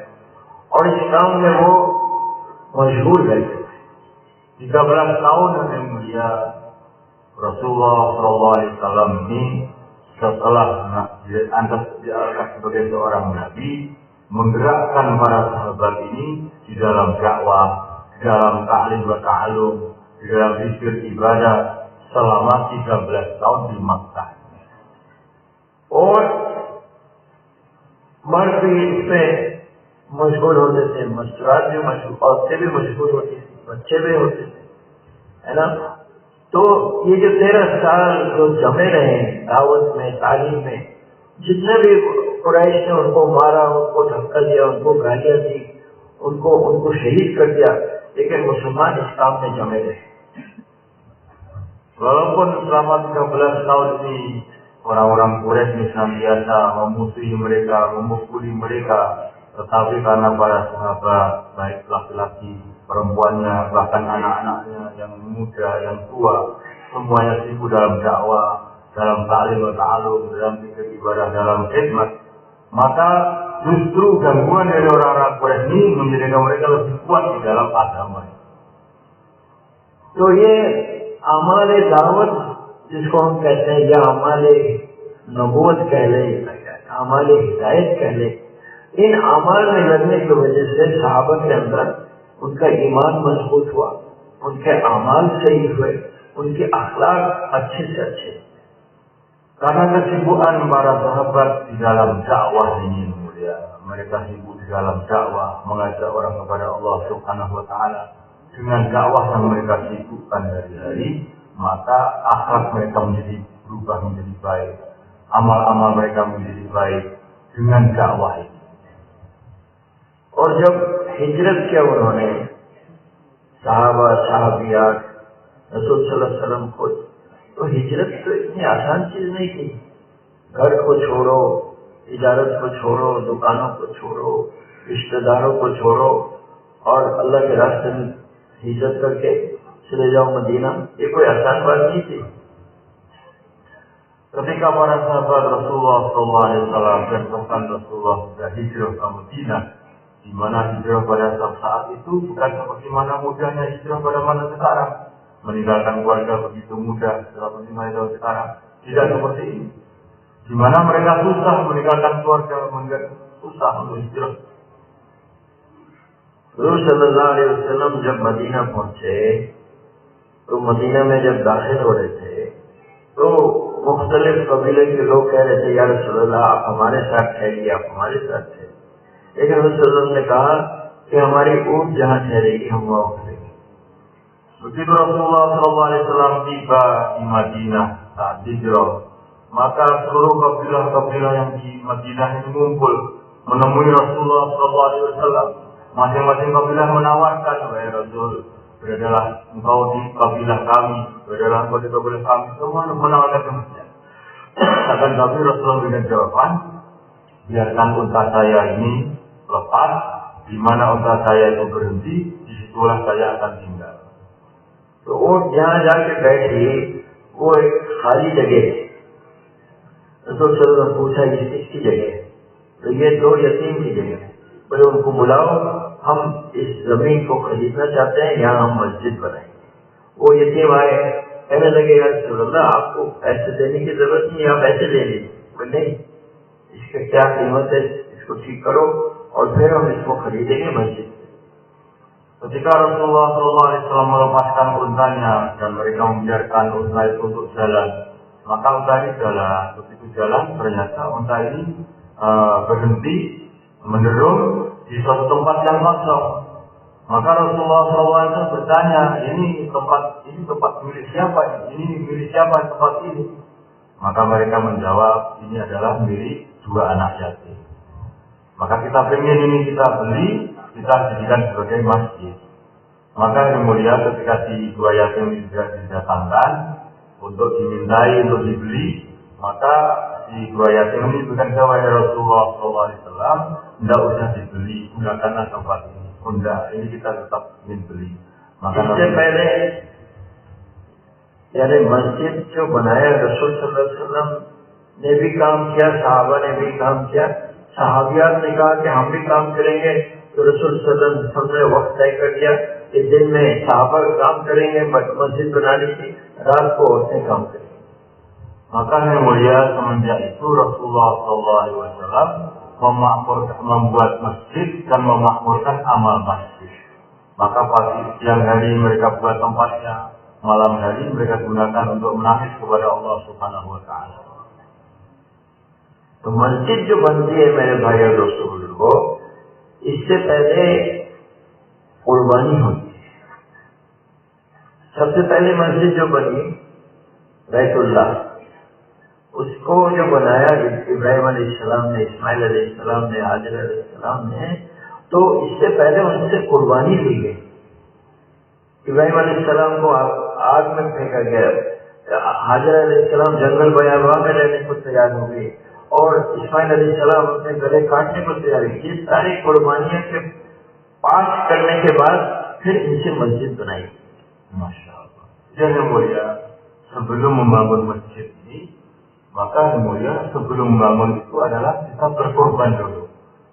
और इस काम में वो मशहूर गए. 13 tahun yang mulia Rasulullah Shallallahu Alaihi Wasallam ini setelah diangkat sebagai seorang nabi, menggerakkan para sahabat ini di dalam dakwah, di dalam ta'lim wa ta'alum, di dalam zikir ibadah selama 13 tahun di Makkah. और मर्द भी इसमें मशहूर होते थे, मस्तूरात भी मशहूर, औरतें भी मशहूर होती थी, बच्चे भी होते थे, है ना. तो ये जो 13 साल जो जमे रहे दावत में, तालीम में, जितने भी कुरैश ने उनको मारा, उनको धक्का दिया, उनको गालियां दी, उनको शहीद कर दिया, लेकिन मुसलमान इस काम में जमे रहे. Walaupun selama 13 tahun ini orang-orang Quraisy senantiasa memusuhi mereka, memukuli mereka, tetapi karena para sahabat, baik laki-laki, perempuannya, bahkan anak-anaknya, yang muda, yang tua, semuanya sibuk dalam dakwah, dalam ta'lim wa ta'alum, dalam zikir ibadah, dalam khidmat, maka justru gangguan dari orang-orang Quraisy ini menjadikan mereka lebih kuat di dalam agama. तो ये हमारे दावत जिसको हम कहते हैं, या हमारे नबूवत कह ले, हमारे हिदायत कह ले, इन अमाल में लगने की वजह से सहाबा के अंदर उनका ईमान मजबूत हुआ, उनके अमाल सही हुए, उनके अखलाक अच्छे से अच्छे. Karena kesibukan para sahabat di dalam dakwah ini mulia, mereka sibuk di dalam dakwah, mengajak orang kepada Allah Subhanahu wa Ta'ala. Dengan dakwah yang mereka sibukkan hari-hari, maka akhlak mereka menjadi berubah menjadi baik, amal-amal mereka menjadi baik dengan dakwah ini. और जब हिजरत किया उन्होंने, सहाबा सहाबियात, रसूल सल्लल्लाहु अलैहि वसल्लम खुद, तो हिजरत तो इतनी आसान चीज नहीं थी. घर को छोड़ो, इजारत को छोड़ो, दुकानों को छोड़ो, रिश्तेदारों को छोड़ो, और अल्लाह के रास्ते में हिजरत करके चले जाओ मदीना, ये कोई आसान बात नहीं थी. Ketika para sahabat Rasulullah SAW dan bahkan Rasulullah sudah hijrah ke Madinah, di mana hijrah pada saat itu bukan seperti mana mudahnya hijrah pada masa sekarang, meninggalkan keluarga begitu mudah setelah 5 tahun sekarang, tidak seperti ini. Di mana mereka susah meninggalkan keluarga, susah untuk hijrah. हुजूर सल्लल्लाहु अलैहि वसल्लम जब मदीना पहुंचे, तो मदीना में जब दाखिल हो रहे थे, तो मुख्तलिफ कबीले के लोग कह रहे थे, या रसूलल्लाह आप हमारे साथ ठहरिए, आप हमारे साथ थे. लेकिन हुजूर सल्लल्लाहु अलैहि वसल्लम ने कहा कि हमारी ऊँट जहाँ ठहरेगी हम वहाँ उतरेंगे. Begitu Rasulullah SAW tiba di Madinah saat hijrah, maka seluruh kabilah-kabilah yang di Madinah ini ngumpul menemui Rasulullah SAW. Masing-masing kabilah menawarkan, wahai Rasul, beradalah engkau di kabilah kami, beradalah engkau di kabilah kami, semua menawarkan demikian. Akan tapi Rasulullah dengan jawaban, biarkan unta saya ini lepas, di mana unta saya itu berhenti, disitulah saya akan tinggal. तो ऊँट जहाँ जाके बैठी वो एक खाली जगह थी, रसूल सल्लल्लाहु अलैहि वसल्लम पूछा ये किसकी जगह है? तो ये 2 यतीम की जगह है। बोले उनको बुलाओ, हम इस जमीन को खरीदना चाहते हैं, यहाँ हम मस्जिद बनाएंगे। वो यतीम आए, कहने लगे या रसूल अल्लाह आपको पैसे देने की जरूरत नहीं, आप ऐसे ले लीजिए। बोले नहीं, इसकी क्या कीमत है, इसको ठीक करो और फिर हम इसको खरीदेंगे मस्जिद। Ketika Rasulullah SAW melepaskan untanya dan mereka membiarkan unta itu untuk jalan, maka unta ini jalan. Begitu jalan, ternyata unta ini berhenti menderung di suatu tempat yang kosong. Maka Rasulullah SAW bertanya, ini tempat milik siapa? Ini milik siapa tempat ini? Maka mereka menjawab, ini adalah milik 2 anak yatim. Maka kita pengen ini kita beli, kita jadikan sebagai masjid. Maka yang mulia ketika si 2 yatim ini sudah didatangkan untuk dimintai, untuk dibeli, maka si 2 yatim ini berkata kepada Rasulullah SAW, tidak usah dibeli, gunakanlah tempat ini. Enggak, ini kita tetap ingin beli. Maka इससे पहले यानी मस्जिद जो बनाया रसूल सल्लल्लाहु अलैहि वसल्लम ने भी काम किया, सहाबा ने भी काम किया। सहाबियात ने कहा कि हम भी काम करेंगे, तो रसूल सल्लल्लाहु अलैहि वसल्लम ने वक्त तय कर दिया कि दिन में सहाबा काम करेंगे मस्जिद बनाने की, रात को औरतें काम करेंगी। Maka yang mulia semenjak itu Rasulullah SAW membuat masjid dan memakmurkan amal masjid. Maka pagi siang hari mereka buat tempatnya, malam hari mereka gunakan untuk menangis kepada Allah Subhanahu Wa Taala. तो मस्जिद जो बनती है मेरे भाई और दोस्तों बुजुर्गो, इससे पहले कुर्बानी होती है। सबसे पहले मस्जिद जो बनी बैतुल्लाह, उसको जो बनाया इब्राहिम अलैहिस्सलाम ने, इस्माइल अलैहिस्सलाम ने, हाजर अलैहिस्सलाम ने, तो इससे पहले उनसे कुर्बानी ली गई। इब्राहिम अलैहिस्सलाम को आग में फेंका गया, हाजर अलैहिस्सलाम जंगल बयाबा में रहने को तैयार हो गई और इस्माइल अलैहिस्सलाम अपने गले काटने को तैयार हुई। ये सारी कुर्बानियों के पास करने के बाद फिर इनसे मस्जिद बनाई। Masyaallah. Jadi mulia sebelum membangun masjid ini, maka yang mulia sebelum membangun itu adalah kita berkorban dulu.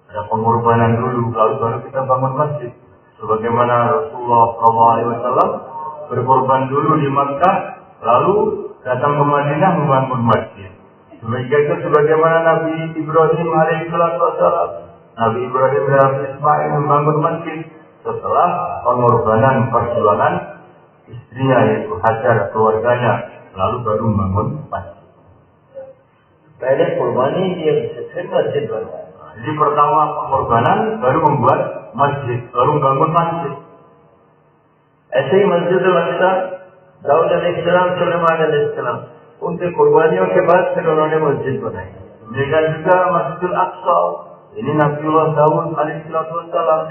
Ada pengorbanan dulu, lalu baru kita bangun masjid. Sebagaimana Rasulullah SAW berkorban dulu di Makkah, lalu datang ke Madinah membangun masjid. Demikian sebagaimana Nabi Ibrahim alaihissalam, Nabi Ibrahim dan Nabi Ismail membangun masjid setelah pengorbanan perjuangan istrinya yaitu Hajar keluarganya, lalu baru membangun masjid. पहले कुर्बानी दिए, फिर मस्जिद बनवाया। Jadi pertama pengorbanan, baru membuat masjid, baru membangun masjid. ऐसे ही मस्जिद अल-अक्सा, दाऊद अलैहिस्सलाम, सुलेमान अलैहिस्सलाम, उनके कुर्बानियों के बाद फिर उन्होंने मस्जिद बनाई। Demikian juga Masjidil Aqsa, ini Nabiullah Daud alaihissalam,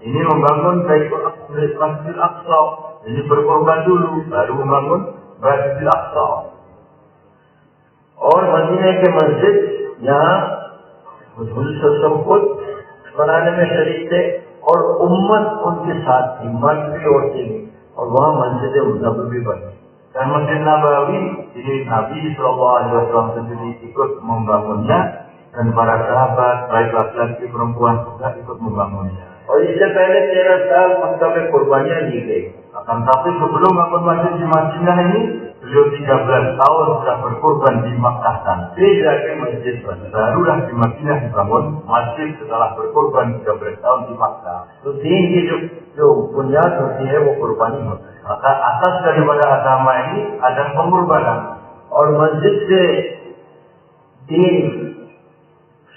ini membangun Masjidil Aqsa, ini berkorban dulu, baru membangun Masjidil Aqsa. और मदीने के मस्जिद यहाँ हुजूर सल्लल्लाहु खुद बनाने में शरीक थे और उम्मत उनके साथ थी, मर्द भी औरतें भी, और वहाँ मस्जिद नबवी बनी। Dan Masjid Nabawi ini Nabi SAW sendiri ikut membangunnya dan para sahabat baik laki-laki perempuan juga ikut membangunnya. और इससे पहले 13 साल मक्का में कुर्बानियां ली गई। Akan tapi sebelum bangun masjid di Madinah ini, beliau 13 tahun sudah berkorban di Makkah dan फिर जाके मस्जिद बनी। barulah di Madinah dibangun masjid setelah berkorban 13 tahun di Makkah. तो दीन की जो बुनियाद होती है वो कुर्बानी होती है। Maka atas daripada agama ini ada pengorbanan. और मस्जिद से दीन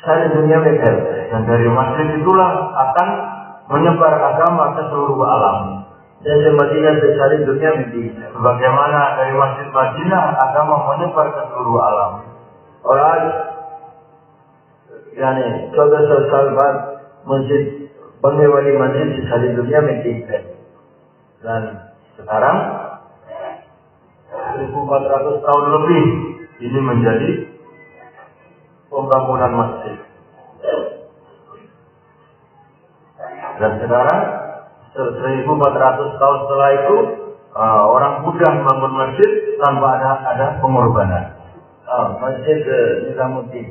सारी दुनिया में फैलता है। Dan dari masjid itulah akan menyebar agama ke seluruh alam. जैसे मदीना से सारी दुनिया में दीन है। Sebagaimana dari Masjid Madinah agama menyebar ke seluruh alam. और आज यानी 1400 साल बाद मस्जिद बनने वाली मस्जिद से सारी दुनिया में दीन है। Dan sekarang 1400 tahun lebih ini menjadi pembangunan masjid. Dan sekarang 1400 tahun setelah itu orang mudah membangun masjid tanpa ada pengorbanan. Masjid Nizamuddin,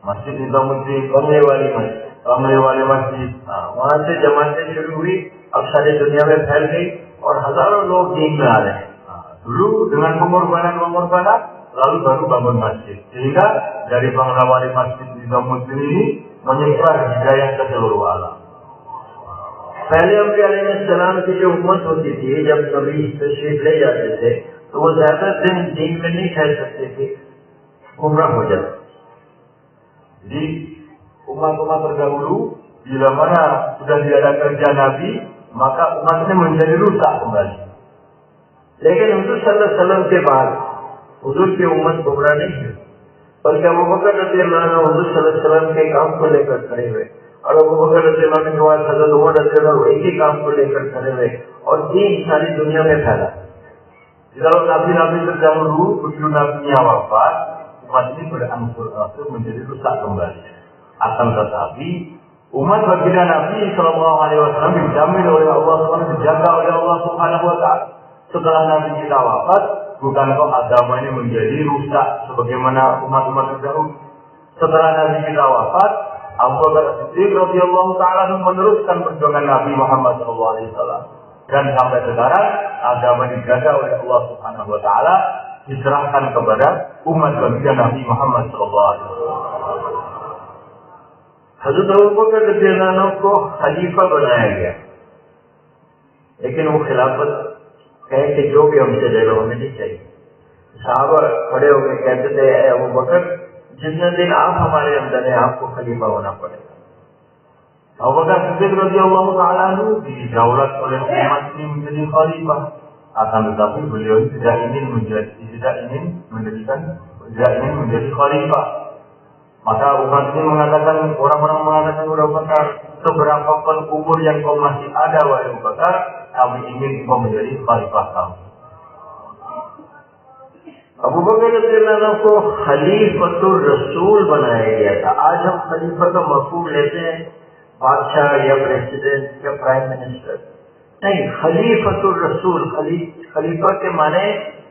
Masjid Nizamuddin, बंगले वाली मस्जिद, कमले वाले मस्जिद। वहाँ से जमातें शुरू हुई, अब सारी दुनिया में फैल गई और हजारों लोग दीन में आ रहे हैं। Dulu dengan pengorbanan, lalu baru bangun masjid. Sehingga dari Bangla Wali Masjid Nizamuddin ini menyebar hidayah ke seluruh alam. पहले अम्बिया अलैहिस्सलाम की जो उम्मत होती थी, जब नबी तशरीफ ले जाते थे तो वो ज्यादा दिन दीन में नहीं ठहर सकते थे, गुमराह हो जाते। Jadi umat-umat terdahulu bila mana sudah tidak ada kerja Nabi, maka umatnya menjadi rusak kembali. लेकिन हुजूर सल्लल्लाहु अलैहि वसल्लम के बाद हुजूर की उम्मत गुमराह नहीं है, बल्कि अबू बकर रज़ियल्लाहु अन्हु हुजूर सल्लल्लाहु अलैहि वसल्लम के काम को लेकर खड़े हुए और अबू बकर रज़ियल्लाहु अन्हु के बाद हज़रत उमर रज़ियल्लाहु अन्हु एक ही काम को लेकर खड़े हुए और दीन सारी दुनिया में फैला। Kalau nabi-nabi terdahulu begitu nabinya wafat, umat ini berangsur-angsur menjadi rusak kembali. Akan tetapi umat baginda Nabi Shallallahu Alaihi Wasallam dijamin oleh Allah Subhanahu, dijaga oleh Allah Subhanahu Wa Taala. Setelah Nabi kita wafat, bukan kok agama ini menjadi rusak sebagaimana umat-umat terdahulu. Setelah Nabi kita wafat, Abu Bakar Siddiq radhiyallahu taala meneruskan perjuangan Nabi Muhammad Shallallahu Alaihi Wasallam. Dan sampai sekarang agama dijaga oleh Allah Subhanahu Wa Taala, diserahkan kepada umat baginda Nabi Muhammad Shallallahu Alaihi Wasallam. हज़रत अबू बकर रज़ियल्लाहु अन्हु को खलीफा बनाया गया, लेकिन वो खिलाफत कहे कि जो भी हमसे ले लो, हमें नहीं चाहिए। सहाबा खड़े हो गए, कहते थे ए अबू बकर, जितने दिन आप हमारे अंदर हैं आपको खलीफा होना पड़ेगा। Abu Bakar Siddiq radhiyallahu taala anhu didaulat oleh umat ini menjadi khalifah. Akan tetapi beliau tidak ingin menjadi khalifah. Maka umat ini mengatakan, orang-orang mengatakan kepada Abu Bakar, seberapapun umur yang kau masih ada wahai Abu Bakar, kami ingin kau menjadi khalifah kami. Abu बकर रज़ियल्लाहु अन्हु को खलीफतुर रसूल बनाया गया था। आज हम खलीफा का मफ़हूम लेते हैं बादशाह या प्रेसिडेंट या प्राइम मिनिस्टर, नहीं, खलीफतुर रसूल, खलीफा के माने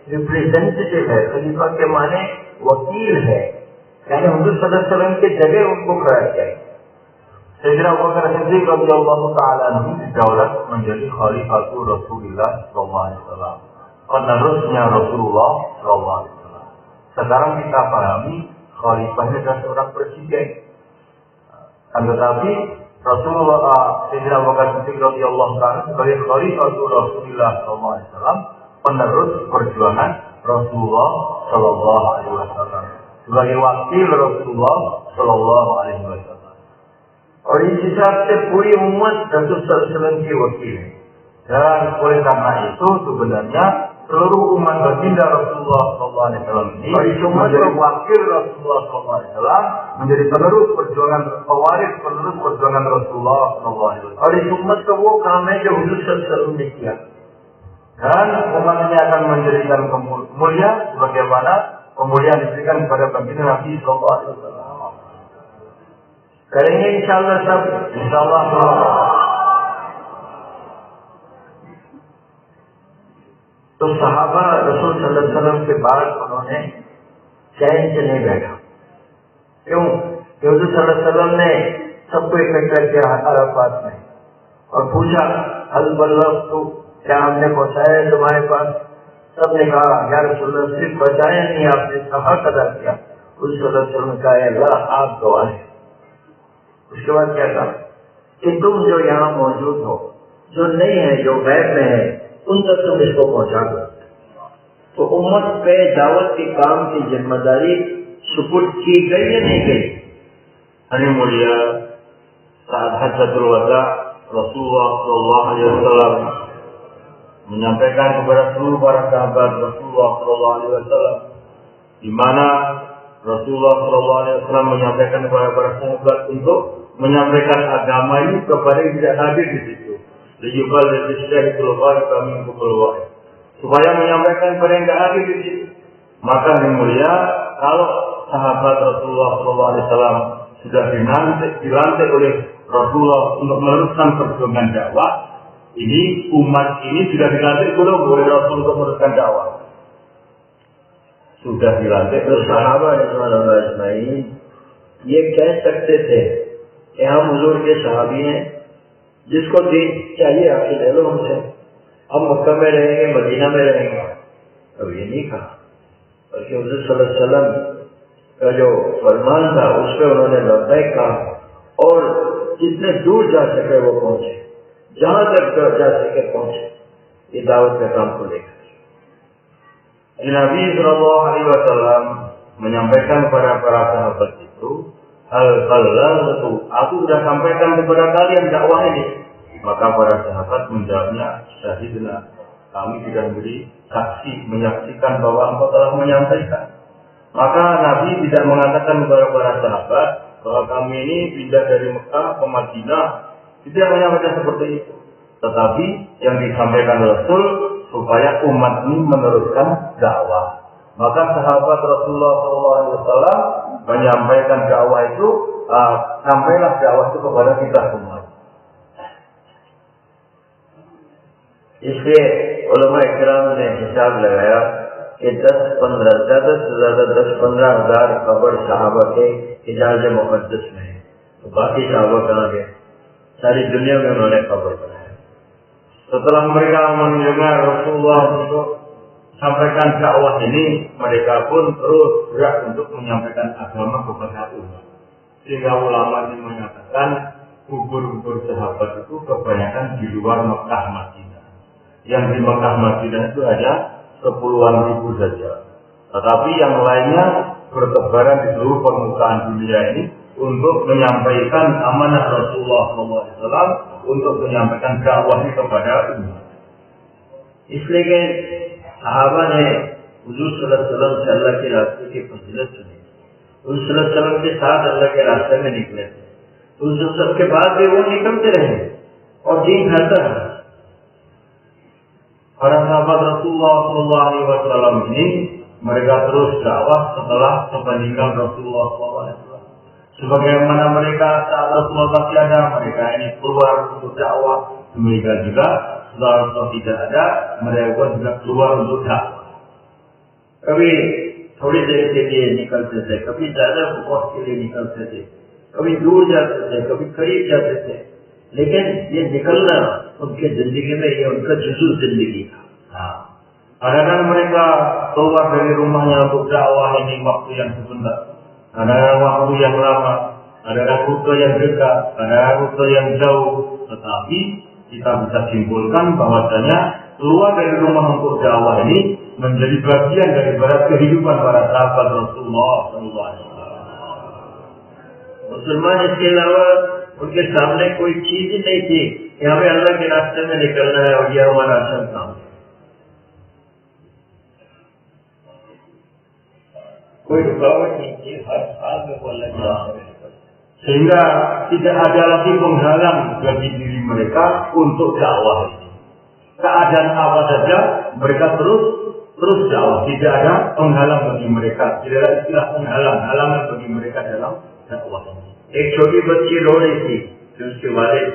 रिप्रेजेंटेटिव है, खलीफा के माने वकील है, यानी हुजूर सल्लल्लाहु अलैहि वसल्लम के जगह उनको खड़ा किया। Sayyidina Abu Bakar Siddiq radhiyallahu taala anhu didaulat menjadi khalifatul Rasulullah sallallahu alaihi wasallam, penerusnya Rasulullah sallallahu alaihi wasallam. Sekarang kita pahami khalifahnya adalah seorang presiden. Tetapi Rasulullah Sayyidina Abu Bakar Siddiq radhiyallahu taala sebagai khalifatul Rasulullah sallallahu alaihi wasallam, penerus perjuangan Rasulullah sallallahu alaihi wasallam, sebagai wakil Rasulullah sallallahu alaihi wasallam. और इस हिसाब से पूरी उम्मत रसूल सल्लल्लाहु अलैहि वसल्लम की वकील है। Dan oleh karena itu sebenarnya seluruh umat baginda Rasulullah sallallahu alaihi wasallam ini menjadi wakil Rasulullah sallallahu alaihi wasallam, menjadi penerus perjuangan, pewaris penerus perjuangan Rasulullah sallallahu alaihi wasallam. और इस उम्मत का वो काम है जो हुजूर सल्लल्लाहु अलैहि वसल्लम ने किया। Dan umat ini akan menjadikan mulia sebagaimana kemuliaan diberikan kepada baginda Nabi sallallahu alaihi wasallam. करेंगे इंशाअल्लाह सब, इंशाअल्लाह। तो सहाबा रसूल सल्लल्लाहु अलैहि वसल्लम के बाद उन्होंने चैन से नहीं बैठा। क्यों? हुजूर सल्लल्लाहु अलैहि वसल्लम ने सबको इकट्ठा किया अराफात में और पूछा, हल बल्लग तू, क्या हमने पहुंचाया तुम्हारे पास? सबने कहा, या रसूलल्लाह, सिर्फ पहुंचाया नहीं, आपने सबक अदा किया। उस सल्लल्लाहु अलैहि वसल्लम ने कहा, अल्लाह आप गवाह हैं। उसके बाद क्या कहा कि तुम जो यहाँ मौजूद हो, जो नहीं है, जो गैब में है, उन तक तुम इसको पहुंचा दो। तो उम्मत पे दावत के काम की जिम्मेदारी सुपुर्द की गई या नहीं गई? Hari mulia saat Hajjatul Wada, Rasulullah sallallahu alaihi wasallam menyampaikan kepada seluruh para sahabat Rasulullah sallallahu alaihi wasallam, di mana Rasulullah sallallahu alaihi wasallam menyampaikan kepada para sahabat untuk menyampaikan agama ini kepada yang tidak hadir di situ. Dijubal dan disediakan keluar kami keluar, supaya menyampaikan kepada yang tidak hadir di situ. Maka yang mulia, kalau sahabat Rasulullah sallallahu alaihi wasallam sudah dilantik oleh Rasulullah untuk meneruskan perjuangan dakwah, ini umat ini sudah dilantik belum oleh Rasul untuk meneruskan dakwah? sudah dilantik तो सहाबा रिज़वानुल्लाह अजमईन ये कह सकते थे कि हम हुजूर के सहाबी हैं, जिसको दीन चाहिए आके ले लो हमसे, हम मक्का में रहेंगे, मदीना में रहेंगे। अब ये नहीं कहा, बल्कि हुजूर सल्लल्लाहु अलैहि वसल्लम का जो फरमान था उस पर उन्होंने लब्बैक कहा और जितने दूर जा सके वो पहुंचे, जहां तक जा सके पहुंचे, ये दावत के काम को लेकर। Nabi Shallallahu Alaihi Wasallam menyampaikan kepada para sahabat itu, aku sudah sampaikan kepada kalian dakwah ini. Maka para sahabat menjawabnya, syahidna, kami sudah memberi saksi, menyaksikan bahwa engkau telah menyampaikan. Maka Nabi tidak mengatakan kepada para sahabat bahwa kami ini pindah dari Mekah ke Madinah, tidak menyampaikan seperti itu. Tetapi yang disampaikan Rasul supaya umat ini meneruskan dakwah. Maka sahabat Rasulullah SAW menyampaikan dakwah itu, sampailah dakwah itu kepada kita semua. इसलिए उलमा इकराम ने हिसाब लगाया कि 10-15 ज़्यादा से ज़्यादा 10-15 हज़ार कब्र सहाबा के हिजाज़ मुक़द्दस में है। तो बाकी सहाबा कहाँ गए? सारी दुनिया में उन्होंने कब्र बनाया। Setelah mereka mendengar Rasulullah untuk sampaikan dakwah ini, mereka pun terus berat untuk menyampaikan agama kepada umat. Sehingga ulama ini mengatakan kubur-kubur sahabat itu kebanyakan di luar Mekah Madinah. Yang di Mekah Madinah itu hanya 10-an ribu saja. Tetapi yang lainnya bertebaran di seluruh permukaan dunia ini untuk menyampaikan amanah Rasulullah SAW, untuk menyampaikan dakwah kepada umat. इसलिए कि सहाबा ने हुजूर सल्लल्लाहु अलैहि वसल्लम से अल्लाह के रास्ते की फजीलत सुनी, हुजूर सल्लल्लाहु अलैहि वसल्लम के साथ अल्लाह के रास्ते में निकले थे, तो सबके बाद भी वो निकलते रहे और दीन फैलता रहा। Para sahabat Rasulullah SAW ini mereka terus dakwah setelah kepemimpinan Rasulullah SAW. Sebagaimana mereka saat Rasulullah masih ada, mereka ini keluar untuk dakwah. Demikian juga setelah Rasulullah tidak ada, mereka juga keluar untuk dakwah. कभी थोड़ी देर के लिए निकलते थे, कभी ज्यादा वक्त के लिए निकलते थे, कभी दूर जाते थे, कभी करीब जाते थे, लेकिन ये निकलना उनके जिंदगी में ये उनका जुजू जिंदगी था। Kadang-kadang mereka keluar dari rumahnya untuk dakwah ini waktu yang sebentar, kadang-kadang waktu yang lama, kadang-kadang rute yang dekat, kadang-kadang rute yang jauh. Tetapi kita bisa simpulkan bahwasanya keluar dari rumah untuk dakwah ini menjadi bagian daripada kehidupan para sahabat Rasulullah SAW. मुसलमान इसके अलावा उनके सामने कोई चीज ही नहीं थी कि हमें अल्लाह के रास्ते में निकलना है और यह हमारा असल काम है। कोई रुकावट नहीं थी, हर हाल में वो अल्लाह के रास्ते में निकलता। Sehingga tidak ada lagi penghalang bagi diri mereka untuk dakwah ini. Keadaan apa saja mereka terus dakwah. Tidak ada penghalang bagi mereka. Tidak ada istilah penghalang, halangan bagi mereka dalam dakwah ini. एक छोटी बच्ची रो रही थी कि उसके वालिद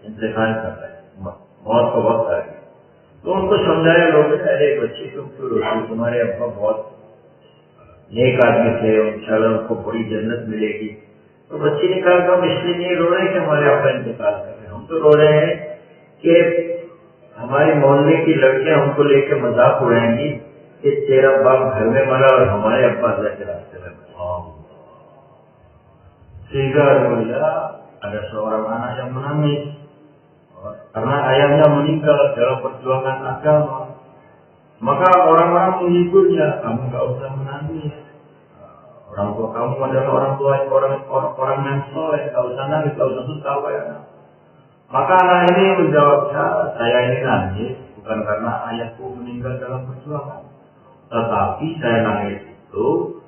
इंतकाल कर रहे हैं, मौत का वक्त आ गया, तो उनको समझाया लोग, अरे बच्ची तुम क्यों रोती, तुम्हारे अब्बा बहुत नेक आदमी थे, इंशाल्लाह उनको बड़ी जन्नत मिलेगी। तो बच्ची ने कहा कि हम इसलिए नहीं रो रहे कि हमारे अब्बा इंतकाल कर रहे हैं, हम तो रो रहे हैं कि हमारे मोहल्ले की लड़कियां हमको लेकर मजाक उड़ाएंगी कि तेरा बाप घर में मरा और हमारे अब्बा अल्लाह के रास्ते में मरा। Sehingga ada seorang anak yang menangis karena ayahnya meninggal dalam perjuangan agama. Maka orang-orang menghiburnya, kamu nggak usah menangis. Orang tua kamu adalah orang yang soleh, nggak usah nangis, nggak usah susah ya. Maka anak ini menjawab, saya ini nangis bukan karena ayahku meninggal dalam perjuangan, tetapi saya nangis itu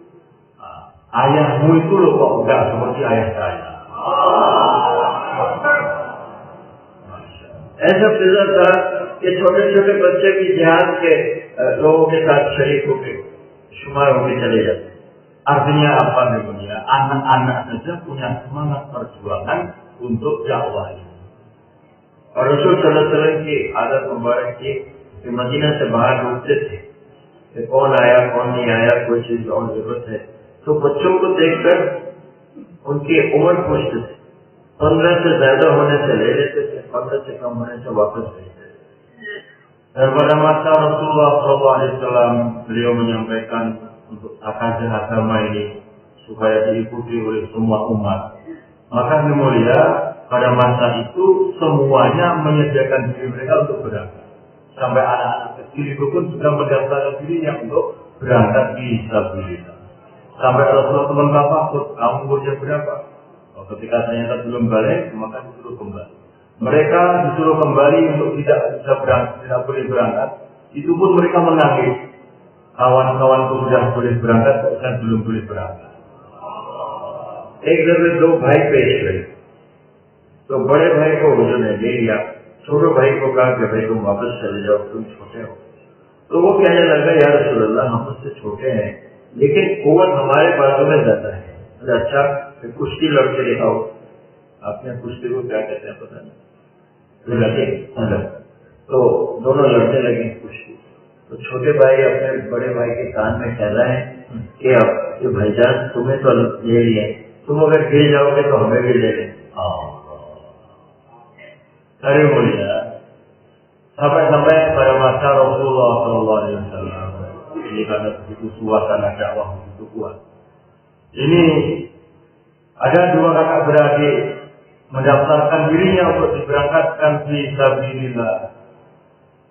ayahmu itu loh kok enggak seperti ayah saya. ऐसा फिजा था कि छोटे छोटे बच्चे भी जिहाद के लोगों के साथ शरीक होकर शुमार होकर चले जाते। Artinya apa nih dunia? Anak-anak saja punya semangat perjuangan untuk dakwah ini. और रसूल सल्लल्लाहु अलैहि वसल्लम की आदत मुबारक थी कि मदीना से बाहर रुकते थे कि कौन आया कौन नहीं आया, कोई चीज और जरूरत है। तो बच्चों को देखकर उनकी उम्र पूछते थे, 15 से ज्यादा होने से ले लेते थे, 15 से कम होने से वापस भेजते थे। Dan pada masa Rasulullah SAW, beliau menyampaikan untuk takaran agama ini supaya diikuti oleh semua umat. Maka yang mulia, pada masa itu semuanya menyediakan diri mereka untuk berangkat. Sampai anak-anak kecil itu pun sudah mendaftarkan dirinya untuk berangkat di sabilillah. Sampai Rasulullah SAW takut, kamu umurnya berapa? Oh, ketika ternyata belum balik, maka disuruh kembali. Mereka disuruh kembali untuk tidak bisa berangkat, tidak boleh berangkat. Itu pun mereka menangis. Kawan-kawanku sudah boleh berangkat, kok saya belum boleh berangkat. एक जगह दो भाई पेश हुए, तो बड़े भाई को हुजूर ने ले लिया, छोटे भाई को कहा कि भाई तुम वापस चले जाओ, तुम छोटे हो। तो वो कहने लगा, या रसूल अल्लाह, हम मुझसे छोटे हैं लेकिन कुव्वत हमारे बाजू में ज्यादा है। अच्छा, फिर कुश्ती लड़के दिखाओ। आपने कुश्ती को क्या कहते हैं पता नहीं, लगे तो दोनों लड़ने लगे कुश्ती। तो छोटे भाई अपने बड़े भाई के कान में कह रहे हैं कि अब ये भाईजान तुम्हें तो ले लिए, तुम अगर गिर जाओगे तो हमें भी ले लें। अरे बोलिए, sampai pada masa Rasulullah SAW, ini karena begitu suasana dakwah begitu kuat. Ini ada dua kakak beradik mendaftarkan dirinya untuk diberangkatkan fi sabilillah.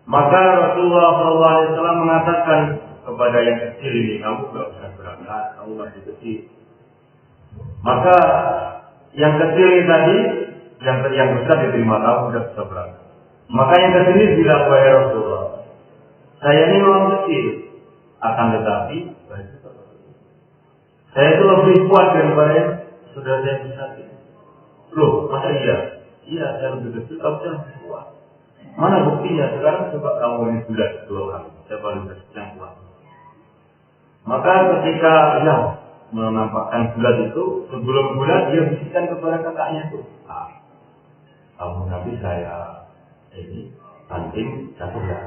Maka Rasulullah SAW mengatakan kepada yang kecil ini, kamu tidak usah berangkat, kamu masih kecil. Maka yang kecil tadi, yang besar diterima, kamu sudah bisa berangkat. Maka yang kecil bilang, wahai Rasulullah, saya ini orang kecil, akan tetapi saya itu lebih kuat daripada saudara yang besar ini. Loh, masa iya? Iya, saya lebih kecil, kamu saya lebih kuat. Mana buktinya? Sekarang coba kamu ini bulat dua kali, saya paling yang kuat. Maka ketika ya menampakkan bulat itu, sebelum bulat dia bisikan kepada kakaknya itu, kamu nanti saya ini banting satu ya,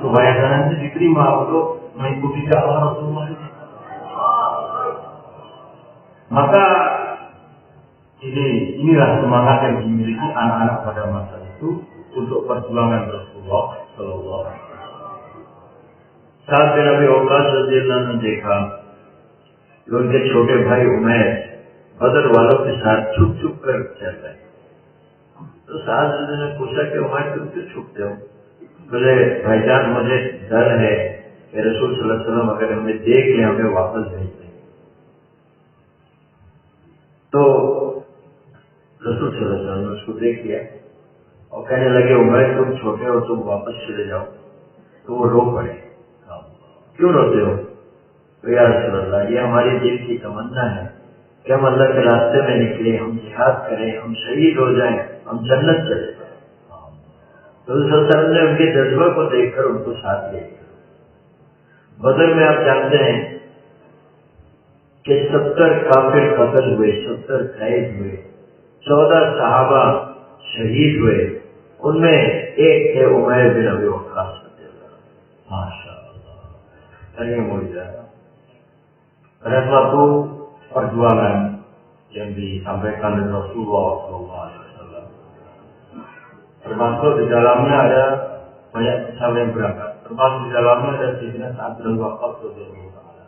supaya nanti diterima untuk mengikuti dakwah Rasulullah ini. Maka inilah semangat yang dimiliki anak-anak pada masa itu untuk perjuangan Rasulullah Sallallahu Alaihi Wasallam. साथ में नबी वक़ास रज़ियल्लाहु अन्हु ने देखा कि उनके छोटे भाई उमैर बदर वालों के साथ छुप छुप कर चल रहे। तो साथ ने पूछा कि उमैर तुम क्यों छुपते हो? बोले भाईजान मुझे डर है कि रसूल सल्लल्लाहु अलैहि वसल्लम अगर हमें देख ले हमें वापस भेज दें। तो रसूल सल्लल्लाहु अलैहि वसल्लम ने उसको देख लिया और कहने लगे उमैर तुम छोटे हो, तुम वापस चले जाओ। तो वो रो पड़े। क्यों रोते हो? तो या रसूल अल्लाह, ये हमारी दिल की तमन्ना है कि हम अल्लाह के रास्ते में निकले, हम जिहाद करें, हम शहीद हो जाएं, हम जन्नत चले जाएं। तो रसूल ने उनके जज्बा को देखकर उनको साथ ले लिया। बदर में आप जानते हैं कि 70 काफिर कत्ल हुए, 70 कैद हुए, 14 सहाबा शहीद हुए, उनमें एक थे उमैर बिन अबी वक्कास। माशाअल्लाह, ini mulia. Ada suatu perjuangan yang disampaikan oleh Rasulullah SAW. Termasuk di dalamnya ada banyak sahabat yang berangkat. Termasuk di dalamnya ada Sayyidina Sa'ad bin Waqqas radhiyallahu ta'ala.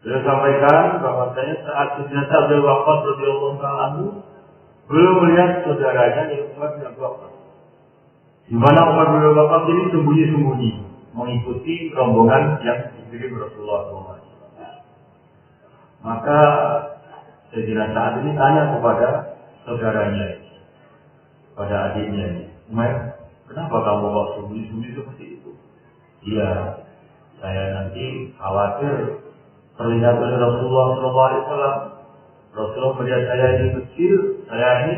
Beliau sampaikan bahwasanya saat Sayyidina Sa'ad bin Waqqas radhiyallahu ta'ala belum melihat saudaranya yaitu Umar bin Abdul Waqqas. Di mana Umar bin Abdul Waqqas ini sembunyi-sembunyi mengikuti rombongan yang dikirim Rasulullah SAW. Maka Sayyidina Sa'ad ini tanya kepada saudaranya, pada adiknya ini, Umar, kenapa kamu kok sembunyi-sembunyi seperti itu? Iya, saya nanti khawatir terlihat oleh Rasulullah SAW. Rasulullah melihat saya ini kecil, saya ini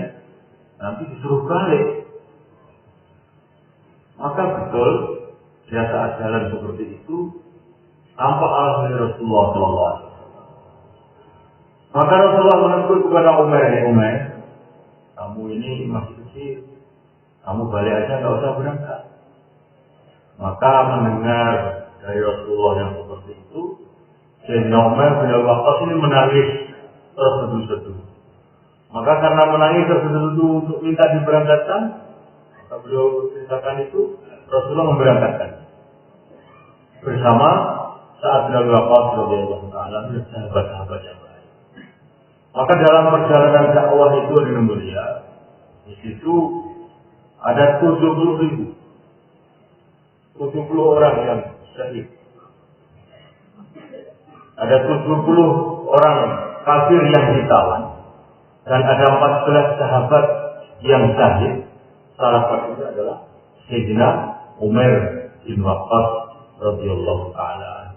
nanti disuruh balik. Maka betul, dia saat jalan seperti itu, tampak alami Rasulullah SAW. Maka Rasulullah menegur kepada Umar, Umar, kamu ini masih kecil, kamu balik aja, nggak usah berangkat. Maka mendengar dari Rasulullah yang seperti itu, Sayyidina Umar bin Abi Waqqas ini menangis terseduh-seduh. Maka karena menangis terseduh-seduh untuk minta diberangkatkan, maka beliau ceritakan itu, Rasulullah memberangkatkan bersama Sa'ad bin Abi Waqqas radhiyallahu ta'ala dan sahabat-sahabat yang lain. Maka dalam perjalanan dakwah itu dengan mulia, di situ ada 70 orang yang syahid. Ada 70 orang kafir yang ditawan dan ada 14 sahabat yang syahid. Salah satunya adalah Sayyidina Umar bin Waqqas radhiyallahu ta'ala.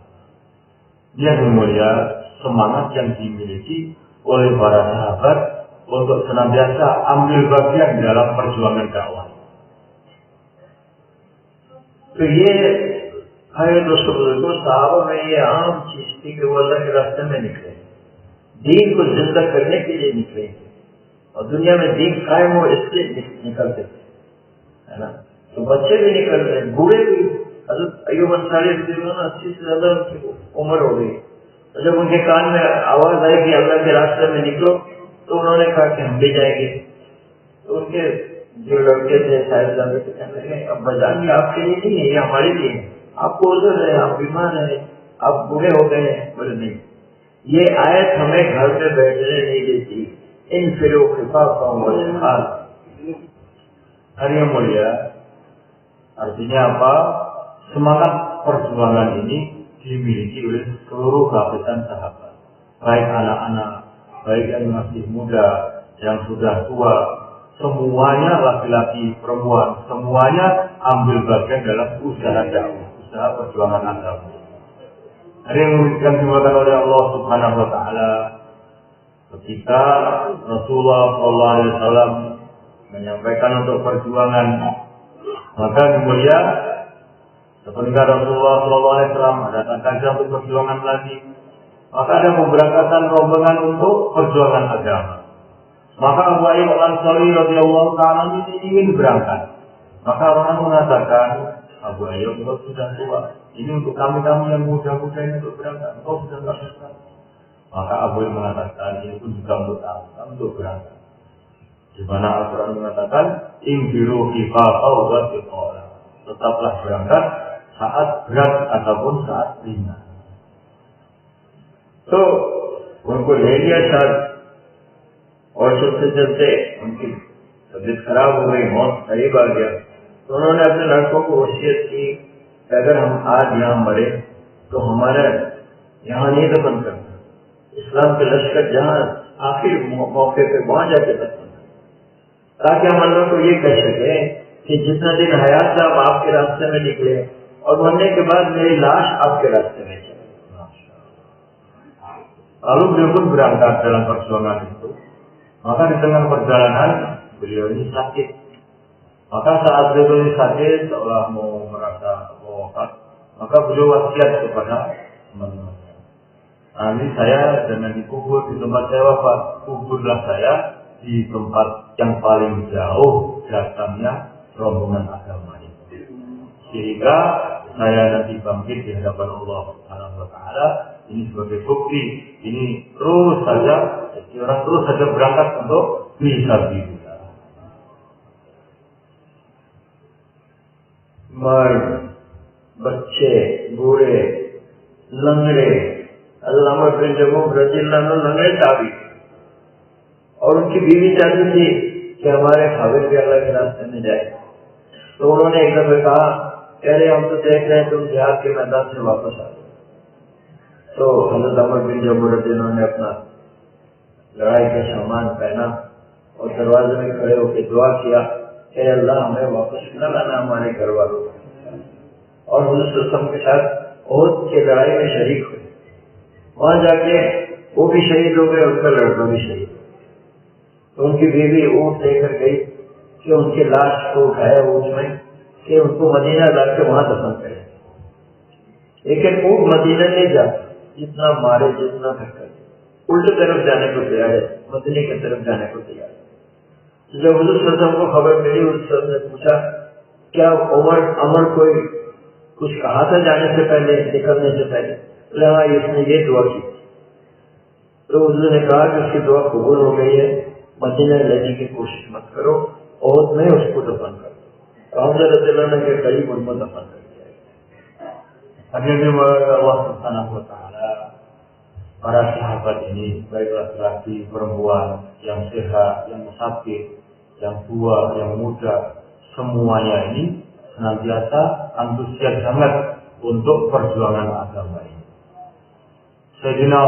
Dia mulia semangat yang dimiliki oleh para sahabat untuk senantiasa ambil bagian dalam perjuangan dakwah. तो ये हर रसूल को साहबों में ये आम चीज थी कि वो अल्लाह के रास्ते में निकले, दीन को जिंदा करने के लिए निकले और दुनिया में दीन कायम हो इसलिए निकलते थे, है ना। तो बच्चे भी निकल रहे, बूढ़े भी। हज़रत अय्यूब अंसारी 80 से ज्यादा उनकी उम्र हो गई। तो जब उनके कान में आवाज आई कि अल्लाह के रास्ते में निकलो, तो उन्होंने कहा कि हम भी जाएंगे। तो उनके जो लड़के थे साहिबजादे से कहने लगे, अब बाजार में आपके लिए नहीं है, ये हमारे लिए है। आपको उधर है, आप बीमार है, आप बूढ़े हो गए हैं। बोले नहीं, ये आयत हमें घर में बैठने नहीं देती। इन फिरो Arya mulia, artinya apa? Semangat perjuangan ini dimiliki oleh seluruh lapisan sahabat, baik anak-anak, baik yang masih muda, yang sudah tua, semuanya laki-laki, perempuan, semuanya ambil bagian dalam usaha dakwah, usaha perjuangan agama. Ada yang dimakan oleh Allah Subhanahu Wa Taala ketika Rasulullah SAW menyampaikan untuk perjuangan, maka mulia seperti Rasulullah SAW mendatangkan untuk perjuangan lagi, maka ada pemberangkatan rombongan untuk perjuangan agama. Maka Abu Ayyub Al-Ansari radhiyallahu ta'ala ini ingin berangkat. Maka orang mengatakan, Abu Ayyub sudah tua, ini untuk kami yang muda-muda ini untuk berangkat. Engkau sudah tidak bisa. Maka Abu Ayyub mengatakan, ini pun juga untuk kami untuk berangkat. Di mana Al-Quran mengatakan, Infiru khifafan wa thiqalan. Tetaplah berangkat saat berat ataupun saat ringan. तो उनको ले लिया साथ और चलते चलते उनकी तबीयत खराब हो गई, मौत करीब आ गया। तो उन्होंने अपने लड़कों को वसीयत की कि अगर हम आज यहाँ मरे तो हमारा यहाँ नहीं दफन करना, इस्लाम के लश्कर जहाँ आखिर मौके पे वहां जाके दफन, ताकि हम अल्लाह को ये कह सके कि जितना दिन हयात था आप आपके रास्ते में निकले और मरने के बाद मेरी लाश आपके रास्ते में चले। Lalu beliau pun berangkat dalam perjuangan itu. Maka di tengah perjalanan beliau ini sakit. Maka saat beliau ini sakit seolah mau merasa wafat, maka beliau wasiat kepada teman-temannya. Nanti saya jangan dikubur di tempat saya wafat, kuburlah saya di tempat yang paling jauh datangnya rombongan agama itu, sehingga saya nanti bangkit di hadapan Allah Subhanahu Wa Taala. Ini sebagai bukti, ini terus saja, orang terus saja berangkat untuk fisabilillah. मर्द, बच्चे, बूढ़े, लंगड़े, अल्लामा बिन जमूह रज़ियल्लाहु अन्हु लंगड़े चाबी और उनकी बीवी चाहती थी कि हमारे खाविद भी अल्लाह के रास्ते में जाए। तो उन्होंने एक दफे कहा, अरे हम तो देख रहे हैं तुम जिहाद के मैदान से वापस आ गए। तो हज़रत उमर बिन जमूह रज़ियल्लाहु अन्हु ने अपना लड़ाई का सामान पहना और दरवाजे में खड़े होकर दुआ किया, हे अल्लाह हमें वापस न लाना हमारे घर वालों को। और हुज़ूर सल्लल्लाहु अलैहि वसल्लम के साथ ओहद की लड़ाई में शरीक हुए। वहां जाके वो भी शहीद हो गए, उनका लड़का भी शहीद हो गया। तो उनकी बीवी ऊँट लेकर गई कि उनकी लाश को उठाया ऊँट में कि उनको मदीना लाके वहां दफन करें। लेकिन ऊँट मदीना नहीं जाता, जितना मारे जितना धक्का उल्टी तरफ जाने को तैयार है, मदीने की तरफ जाने को तैयार है। जब हुज़ूर सल्लल्लाहु अलैहि वसल्लम को खबर मिली, उस ने पूछा क्या अमर कोई कुछ कहा था जाने से पहले, निकलने से पहले? हाँ, इसने ये दुआ की। तो उसने कहा कि उसकी दुआ कबूल हो गई है, मदीना लेने की कोशिश मत करो और मैं उसको दफन कर दूं। हमजा के करीब उनको दफन कर दिया। Hadirin Allah Subhanahu wa taala, para sahabat ini baik laki-laki, perempuan, yang sehat, yang sakit, yang tua, yang muda, semuanya ini senantiasa antusias sangat untuk perjuangan agama ini. Sayyidina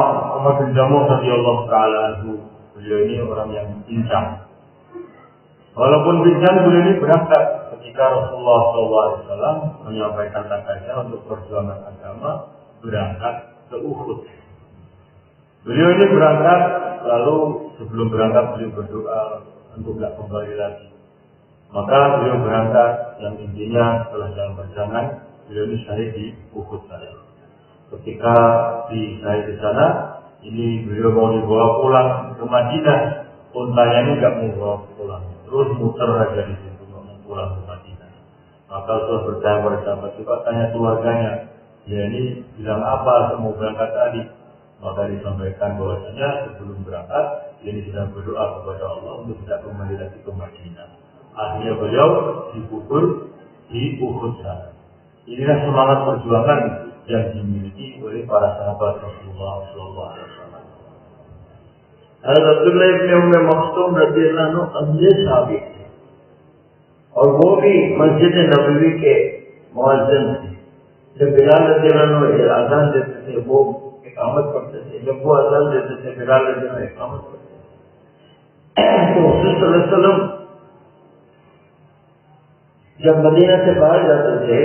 Umar bin Jamuh radhiyallahu taala anhu, beliau ini orang yang pincang. Walaupun pincang, beliau ini berangkat ketika Rasulullah SAW menyampaikan takdirnya untuk perjuangan agama, berangkat ke Uhud. Beliau ini berangkat, lalu sebelum berangkat beliau berdoa untuk tidak kembali lagi. Maka beliau berangkat, yang intinya setelah jalan perjalanan, beliau ini syahid di Uhud tadi. Ketika syahid di sana, ini beliau mau dibawa pulang ke Madinah, untanya ini nggak mau bawa pulang, terus muter aja di situ mau pulang ke Madinah. Maka setelah bertanya pada sahabat juga, tanya keluarganya, ya ini bilang apa mau berangkat tadi? Maka disampaikan bahwasanya sebelum berangkat, ini sedang berdoa kepada Allah untuk tidak kembali lagi ke Madinah. Akhirnya beliau dikubur di Uhud sana. Inilah semangat perjuangan yang dimiliki oleh para sahabat Rasulullah SAW. Abdullah इब्न उम्मे मखतूम रज़ियल्लाहु अन्हु अंधे साबित थे और वो भी मस्जिद नबवी के मुअज्जिन थे। जब बिलाल रज़ियल्लाहु अन्हु अज़ान देते थे वो इकामत पढ़ते थे, जब वो अज़ान देते थे बिलाल रज़ियल्लाहु अन्हु इकामत पढ़ते थे। तो रसूल सल्लल्लाहु अलैहि वसल्लम जब मदीना से बाहर जाते थे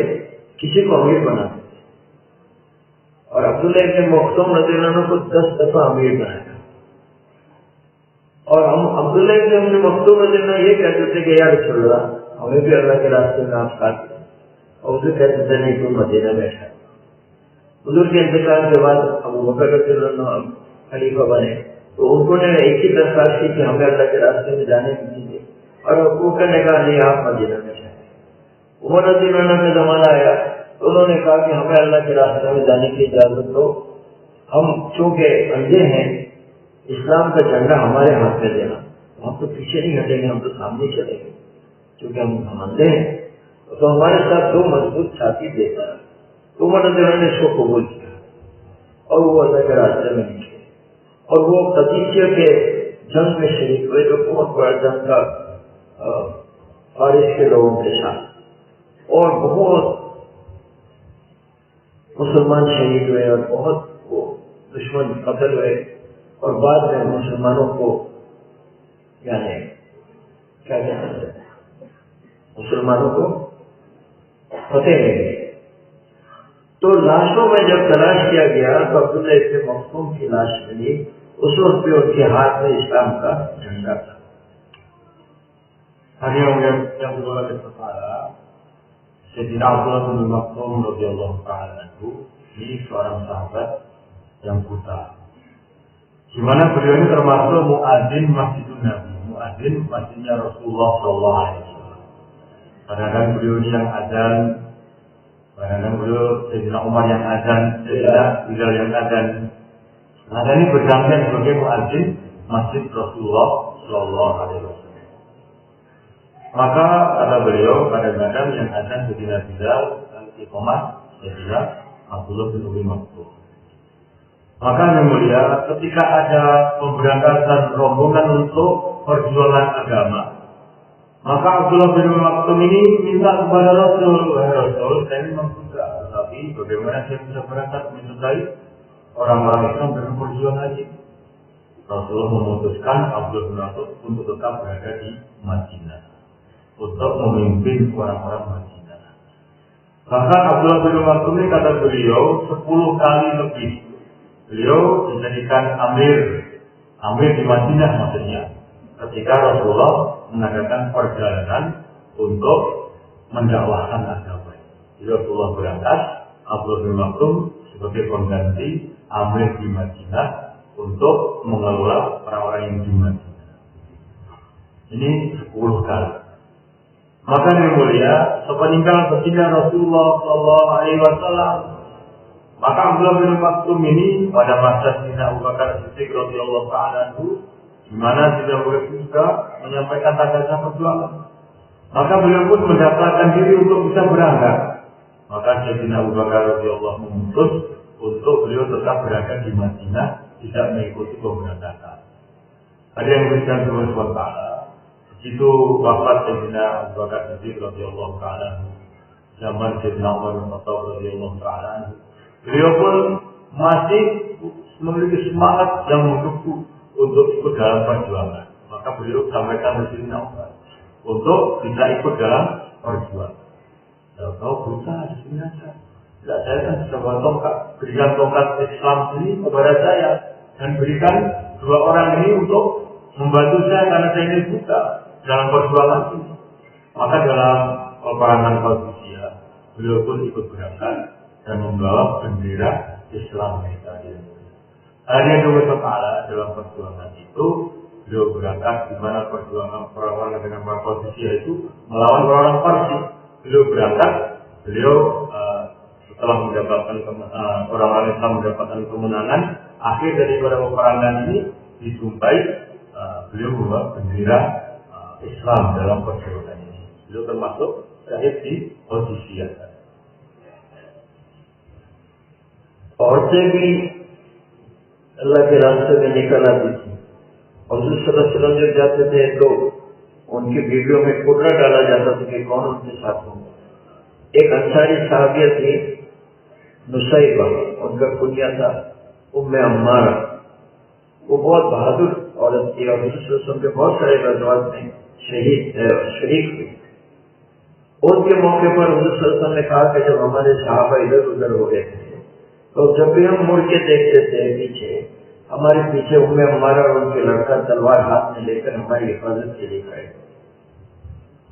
किसी को अमीर बनाते थे और अब्दुल्लाह इब्न मखतूम रज़ियल्लाहु अन्हु को 10 दफा अमीर बनाया। और हम अब्दुल्लाह इब्न उम्मे मखतूम रज़ियल्लाहु अन्हु ये कहते थे कि यार रसूलल्लाह हमें भी अल्लाह के रास्ते में आप साथ दें, और उसे कहते थे नहीं तुम मदीना बैठा। हुजूर के इंतकाल के बाद अबू बकर रज़ियल्लाहु अन्हु खलीफा बने, तो उन्होंने एक ही दरख्वास्त की कि हमें अल्लाह के रास्ते में जाने दीजिए, और अबू बकर ने कहा नहीं आप मदीना में जाए। उमर रज़ियल्लाहु अन्हु का जमाना आया तो उन्होंने कहा कि हमें अल्लाह के रास्ते में जाने की इजाजत दो, हम चूंकि अंधे हैं, इस्लाम का झंडा हमारे हाथ में देना, हम तो पीछे नहीं हटेंगे, हम तो सामने चलेंगे, क्योंकि हम अंधे हैं, तो हमारे साथ 2 मजबूत साथी देता है। तो उमर रज़ियल्लाहु अन्हु ने इसको कबूल किया और वो अल्लाह के रास्ते में निकले और वो कदीसिया के जंग में शरीक हुए, जो बहुत बड़ा जंग था फारिस के लोगों के साथ, और बहुत मुसलमान शहीद हुए और बहुत वो दुश्मन कत्ल हुए, और बाद में मुसलमानों को यानी क्या कहते हैं, मुसलमानों को फतेह मिली। तो लाशों में जब तलाश किया गया तो अब्दुल्लाह इब्न मखतूम की लाश मिली, उस वक्त भी उनके हाथ में इस्लाम का झंडा था। Hadirin yang berbahagia bersama, Sayyidina Abdullah bin Maktum radhiyallahu ta'ala anhu, ini seorang sahabat yang buta. Di mana beliau ini termasuk muadzin Masjidun Nabi, muadzin masjidnya Rasulullah SAW. Kadang-kadang beliau ini yang azan, kadang-kadang beliau Sayyidina Umar yang azan, Sayyidina Bilal yang azan. Nah, ini bergantian sebagai muadzin Masjid Rasulullah SAW. Maka kata beliau, kadang-kadang yang azan Sayyidina Bilal, yang iqamah Sayyidina Abdullah bin Ubay Maktum. Maka yang mulia, ketika ada pemberangkatan rombongan untuk perjuangan agama, maka Abdullah bin Ubay Maktum ini minta kepada Rasul, wahai Rasul, saya ini membuka, tetapi bagaimana saya bisa berangkat menyertai orang-orang Islam dalam perjuangan ini? Rasulullah memutuskan Abdullah bin Maktum untuk tetap berada di Madinah, untuk memimpin orang-orang Madinah. Bahkan Abdullah bin Maktum ini kata beliau 10 kali lebih beliau dijadikan amir di Madinah maksudnya, ketika Rasulullah mengadakan perjalanan untuk mendakwahkan agama. Jadi Rasulullah berangkat, Abdullah bin Maktum sebagai pengganti amir di Madinah untuk mengelola orang-orang yang di Madinah. Ini 10 kali. Maka yang mulia, sepeninggal baginda Rasulullah Shallallahu Alaihi Wasallam, maka Abdullah bin Maktum ini pada masa Sayyidina Abu Bakar Siddiq radhiyallahu ta'ala anhu, di mana Sayyidina Abu Bakar juga menyampaikan tanda-tanda perjuangan. Maka beliau pun mendaftarkan diri untuk bisa berangkat. Maka Sayyidina Abu Bakar radhiyallahu memutus untuk beliau tetap berada di Madinah, tidak mengikuti pemberangkatan. Ada yang berikan Subhanahu wa ta'ala. Begitu wafat Sayyidina Abu Bakar Siddiq radhiyallahu ta'ala anhu, zaman Sayyidina Umar bin Khattab radhiyallahu ta'ala anhu, beliau pun masih memiliki semangat yang mendukung untuk ikut dalam perjuangan. Maka beliau sampaikan ke Sayyidina Umar untuk bisa ikut dalam perjuangan. Kalau kau berusaha di sini aja, tidak, saya kan bisa bawa tongkat, berikan tongkat Islam ini kepada saya dan berikan dua orang ini untuk membantu saya karena saya ini buta dalam perjuangan ini. Maka dalam peperangan Qadisiyah, beliau pun ikut berangkat dan membawa bendera Islam tadi. Ada dua kepala dalam perjuangan itu, beliau berangkat di mana perjuangan perang dengan perang Qadisiyah itu melawan orang Parsi. Beliau berangkat, beliau setelah mendapatkan orang-orang Islam mendapatkan kemenangan, akhir dari peperangan ini disumpahi beliau membawa bendera Islam dalam perjuangan ini. Beliau termasuk syahid di Qadisiyah. औरतें भी अल्लाह के रास्ते में निकल आती थी और हज़रत सल्लल्लाहु अलैहि वसल्लम जब जाते थे तो उनकी बीवियों में कुर्रा डाला जाता था कि कौन उनके साथ हो। एक अंसारी साहबिया थी नुसैबा, उनका कुनिया था उम्मे अम्मारा। वो बहुत बहादुर औरत थी और हज़रत सल्लल्लाहु अलैहि वसल्लम के बहुत सारे गज़वात में शरीक हुई। उनके मौके पर हज़रत सल्लल्लाहु अलैहि वसल्लम ने कहा कि जब हमारे सहाबा इधर उधर हो गए थे तो जब भी हम मुड़ के देखते थे पीछे, हमारे पीछे उम्मे अम्मारा और उनके लड़का तलवार हाथ में लेकर हमारी हिफाजत के लिए खड़े।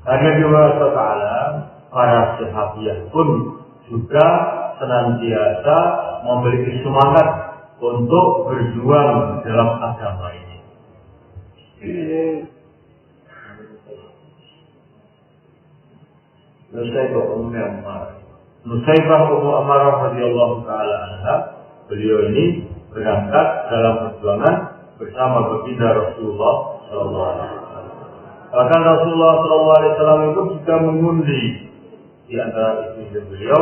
Karena juga Allah Ta'ala, para sahabiah pun juga senantiasa memiliki semangat untuk berjuang dalam agama ini. Nusaybah Ummu Ammarah. Nusaybah Ummu Ammarah radhiyallahu ta'ala anha, beliau ini berangkat dalam perjuangan bersama baginda Rasulullah sallallahu alaihi wasallam. Bahkan Rasulullah sallallahu alaihi wasallam itu juga mengundi di antara istri beliau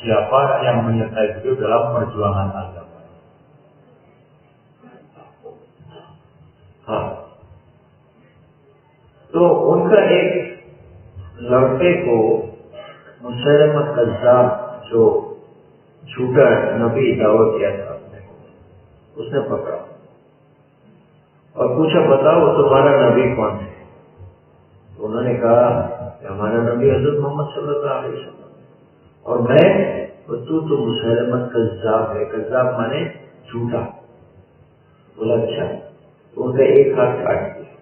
siapa yang menyertai beliau dalam perjuangan agama. तो उनका एक लड़के को मुसैलमा कज़्ज़ाब जो झूठा नबी दावा किया था उसने पकड़ा और पूछा बताओ तुम्हारा नबी कौन है। तो उन्होंने कहा हमारा नबी हज़रत मोहम्मद सल्लल्लाहु अलैहि वसल्लम और मैं तू मुसैलमा कज़्ज़ाब है। कज़्ज़ाब माने झूठा। बोला अच्छा। तो उनका एक हाथ काट दिया।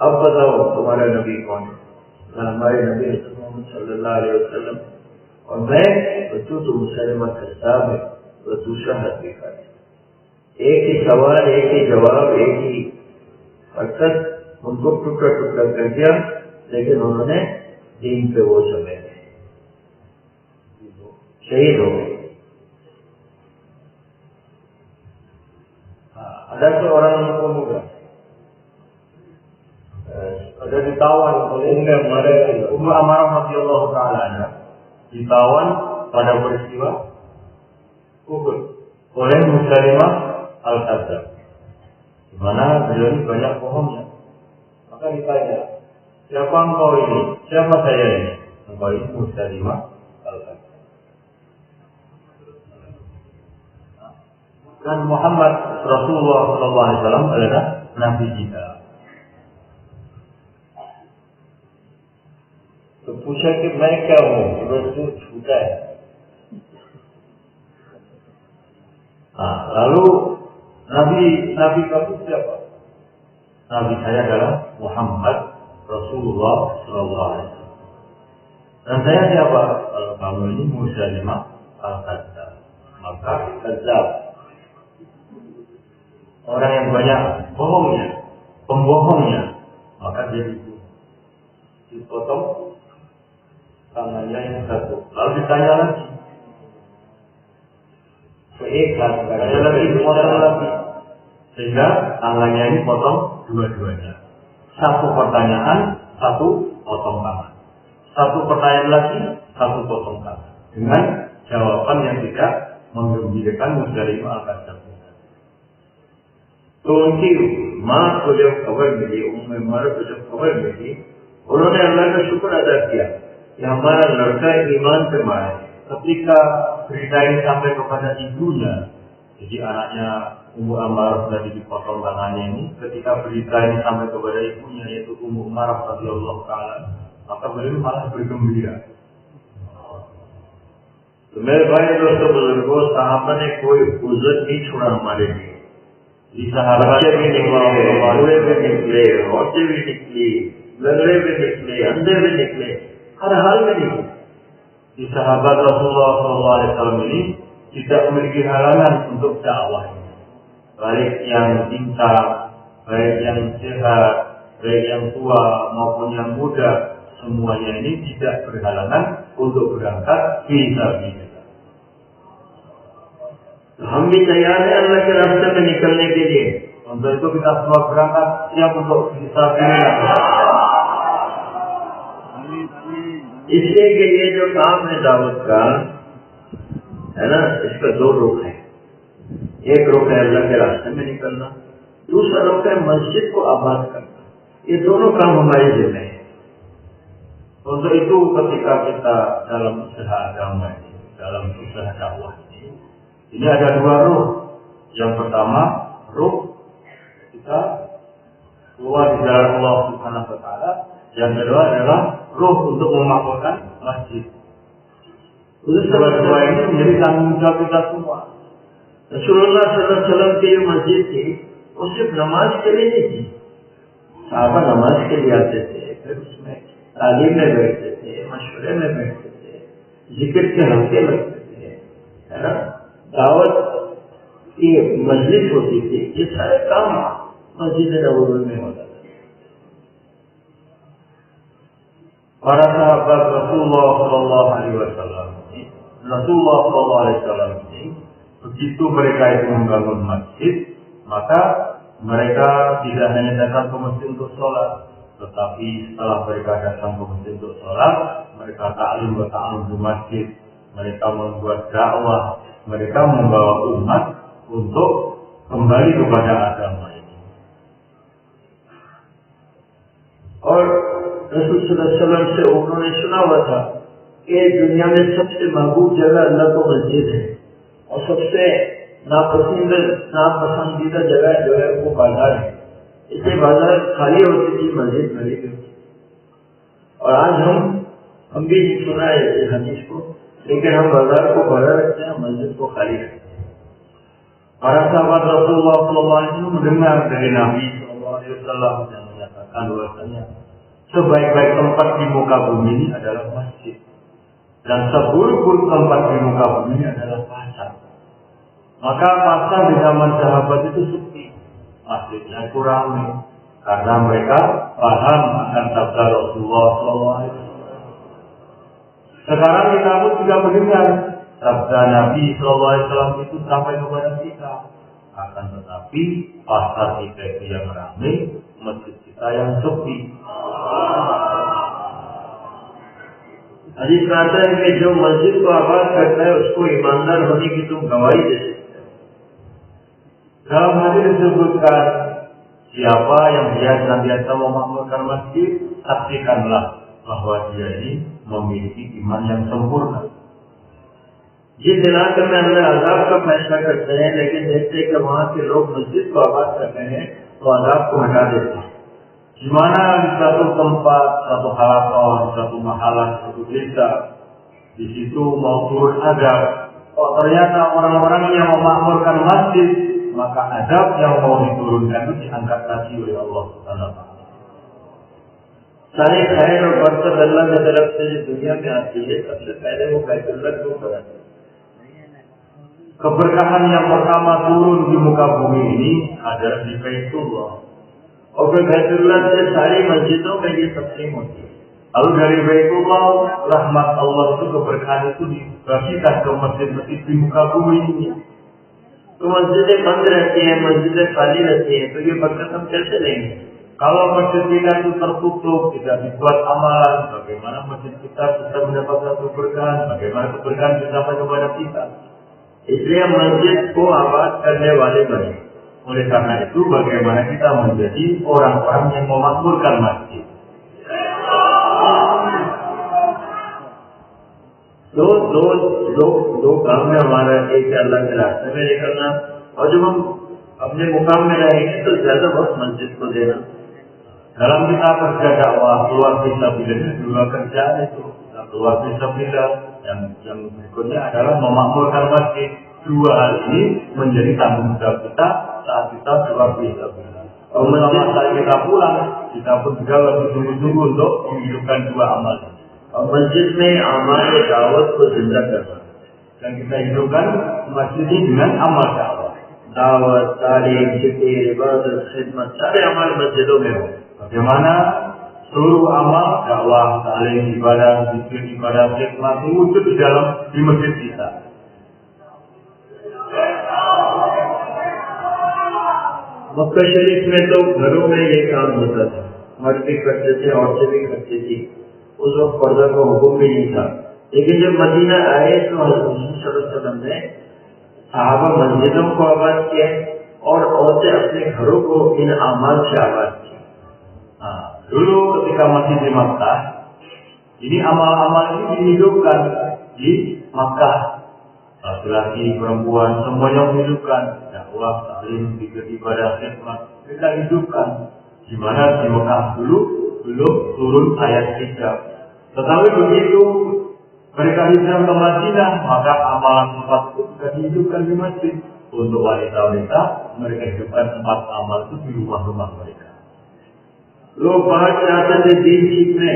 अब बताओ तुम्हारा नबी कौन है। हमारे नबी हज़रत मोहम्मद सल्लल्लाहु अलैहि वसल्लम और मैं तू मुसैलमा कज़्ज़ाब है। तो दूसरा हाथ भी काट दिया। एक ही सवाल, एक ही जवाब, एक ही हरकत उनको टुकड़ा टुकड़ा कर दिया, लेकिन उन्होंने दीन पे वो समय शहीद हो गए। Ada seorang pemuda, ada ditawan oleh Ummu Ammarah radhiyallahu ta'ala anha, ditawan pada peristiwa Uhud oleh Musailimah al-Kadzdzab, di mana beliau ini banyak bohongnya. Maka ditanya, siapa engkau ini? Siapa saya ini? Engkau ini Musailimah al-Kadzdzab. Dan Muhammad Rasulullah sallallahu alaihi wasallam adalah nabi kita. तो पूछा कि मैं क्या हूँ, रसूल झूठा है। Lalu Nabi kamu siapa? Nabi saya adalah Muhammad Rasulullah sallallahu alaihi wasallam. Dan saya siapa? Kalau kamu ini Musailimah al-Kadzdzab. Maka Kadzdzab, orang yang banyak bohongnya, pembohongnya, maka dia dipotong tangannya yang satu. Lalu ditanya lagi. Saya lagi potong lagi. Sehingga tangannya ini potong dua-duanya. Satu pertanyaan, satu potong tangan. Satu pertanyaan lagi, satu potong tangan. Dengan jawaban yang tidak menggembirakan Musdalimah al-Kadzab. तो उनकी माँ को जब खबर मिली, उम्मे उमर को जब खबर मिली, उन्होंने अल्लाह का शुक्र अदा किया कि हमारा लड़का ईमान पे मारा है. Ketika berita ini sampai kepada ibunya, jadi anaknya Ummu Ammarah tadi dipotong tangannya ini, ketika berita ini sampai kepada ibunya yaitu Ummu Ammarah radhiyallahu taala, maka beliau malah bergembira. तो मेरे भाई दोस्तों बुजुर्गों, साहबा ने कोई उज़्र नहीं छोड़ा हमारे लिए. बच्चे भी निकले, बूढ़े भी निकले, औरतें भी निकली, लंगड़े भी निकले, अंधे भी निकले, हर हाल में निकले. Di sahabat Rasulullah SAW ini tidak memiliki halangan untuk dakwah ini. Baik yang pincang, baik yang sehat, baik yang tua maupun yang muda, semuanya ini tidak berhalangan untuk berangkat fisabilillah. हम भी तैयार हैं अल्लाह के रास्ते में निकलने के लिए. Untuk itu kita semua berangkat siap untuk fisabilillah. इसलिए कि ये जो काम है दावत का, है ना, इसका दो रुख है. एक रुख है अल्लाह के रास्ते में निकलना, दूसरा रुख है मस्जिद को आबाद करना. ये दोनों काम हमारे जिम्मे हैं. Untuk itu ketika kita dalam usaha agama ini, dalam usaha dakwah ini ada dua ruh. Yang pertama, ruh kita keluar di jalan Allah Subhanahu wa taala. Yang kedua adalah ruh untuk memakmurkan masjid. Dua-dua ini menjadi tanggung jawab kita semua. Rasulullah SAW की जो मस्जिद थी, वो सिर्फ नमाज के लिए नहीं थी. साहबा नमाज के लिए आते थे, फिर उसमें तालीम में बैठते थे, मशवरे में बैठते थे, जिक्र के हल्के लगते थे, है ना, दावत की मस्जिद होती थी. ये सारे काम मस्जिद नबवी में होता था. Para sahabat Rasulullah Sallallahu Alaihi Wasallam ini, begitu mereka itu membangun masjid, maka mereka tidak hanya datang ke masjid untuk sholat, tetapi setelah mereka datang ke masjid untuk sholat, mereka ta'lim di masjid, mereka membuat dakwah, mereka membawa umat untuk kembali kepada agama ini. और रसूल सल्लल्लाहु अलैहि वसल्लम से उन्होंने सुना हुआ था कि दुनिया में सबसे महबूब जगह अल्लाह को मस्जिद है और सबसे नापसंदीदा जगह जो है वो बाजार है. इसलिए बाजार खाली होती थी, मस्जिद भरी हुई. और आज हम भी सुना है इस हदीस को, लेकिन हम बाजार को भरा रखते हैं, मस्जिद को खाली रखते हैं. Para sahabat Rasulullah SAW mendengar dari Nabi SAW yang menyatakan bahwasanya sebaik-baik tempat di muka bumi ini adalah masjid, dan seburuk-buruk tempat di muka bumi ini adalah pasar. Maka pasar di zaman sahabat itu sepi, masjidnya kurang, karena mereka paham akan sabda Rasulullah SAW. Sekarang kita pun juga mendengar sabda Nabi SAW itu sampai kepada kita. Akan tetapi pasar kita itu yang ramai, masjid kita yang sepi. हदीस में आता है कि जो मस्जिद को आबाद करता है उसको ईमानदार होने की तुम गवाही दे सकते हो. Dalam hadis disebutkan, siapa yang dia senantiasa memakmurkan masjid, saksikanlah bahwa dia ini memiliki iman yang sempurna. जिस इलाके में अल्लाह अज़ाब का फैसला करते हैं, लेकिन देखते हैं कि वहाँ के लोग मस्जिद को आबाद करते हैं तो अज़ाब को हटा देते हैं. Di mana di satu tempat, satu halaqah, satu mahalah, satu desa, di situ mau turun azab. Oh, ternyata orang-orang yang memakmurkan masjid, maka azab yang mau diturunkan itu diangkat lagi oleh Allah Subhanahu wa taala. सारे खैर और बरकत अल्लाह की तरफ से जो दुनिया में आती है, सबसे पहले वो बैतुल्लाह को कराते हैं. Keberkahan yang pertama turun di muka bumi ini adalah di Baitullah. और फिर बैतुल्लाह से सारी मस्जिदों में ये तकसीम होती है. Lalu dari Baitullah, rahmat Allah itu, keberkahan itu dibagikan ke masjid-masjid di muka bumi ini. तो मस्जिदें बंद रहती हैं, मस्जिदें खाली रहती हैं, तो ये बरकत हम कैसे लेंगे? Kalau masjid kita itu tertutup, tidak dibuat amalan, bagaimana masjid kita bisa mendapatkan keberkahan? Bagaimana keberkahan bisa sampai kepada kita? इसलिए मस्जिद को आबाद करने वाले बने। Oleh karena itu, bagaimana kita menjadi orang-orang yang memakmurkan masjid? दो काम है हमारा, एक अल्लाह के रास्ते में निकलना, और जब हम अपने मुकाम में रहेंगे तो ज्यादा वक्त मस्जिद को देना। Dalam kita kerja dakwah keluar fisabilillah, dua kerjaan itu keluar fisabilillah, yang berikutnya adalah memakmurkan masjid. Dua hal ini menjadi tanggung jawab kita saat kita keluar fisabilillah. Saat kita pulang, kita pun juga lebih sungguh-sungguh untuk menghidupkan dua amal. और मस्जिद में हमारे दावत को जिंदा करना, Dan kita hidupkan masjid ini dengan amal dakwah. दावत, तालीम, जिक्र, इबादत, खिदमत सारे अमल मस्जिदों में हो। Bagaimana seluruh amal dakwah, talim, ibadah, zikir, ibadah, khidmat itu wujud di masjid kita. मक्का शरीफ में तो घरों में ये काम होता था, मर्द भी करते थे, औरतें भी करती थी। उस वक्त पर्दा का हुक्म भी नहीं था, लेकिन जब मदीना आए तो हज़रत सल्लल्लाहु अलैहि वसल्लम ने सहाबा मस्जिदों को आबाद किया और औरतें अपने घरों को इन अमाल से आबाद की। Dulu ketika masih di Makkah, ini amal-amal ini dihidupkan di Makkah. Laki-laki, perempuan, semuanya menghidupkan dakwah, talim, zikir, ibadah, khidmat. Kita hidupkan. Di mana di Makkah dulu belum turun ayat hijab. Tetapi begitu mereka hijrah ke Madinah, maka amalan tempat itu juga dihidupkan di masjid. Untuk wanita-wanita, mereka hidupkan tempat amal itu di rumah-rumah mereka. लोग बाहर से आते थे दीन सीखने,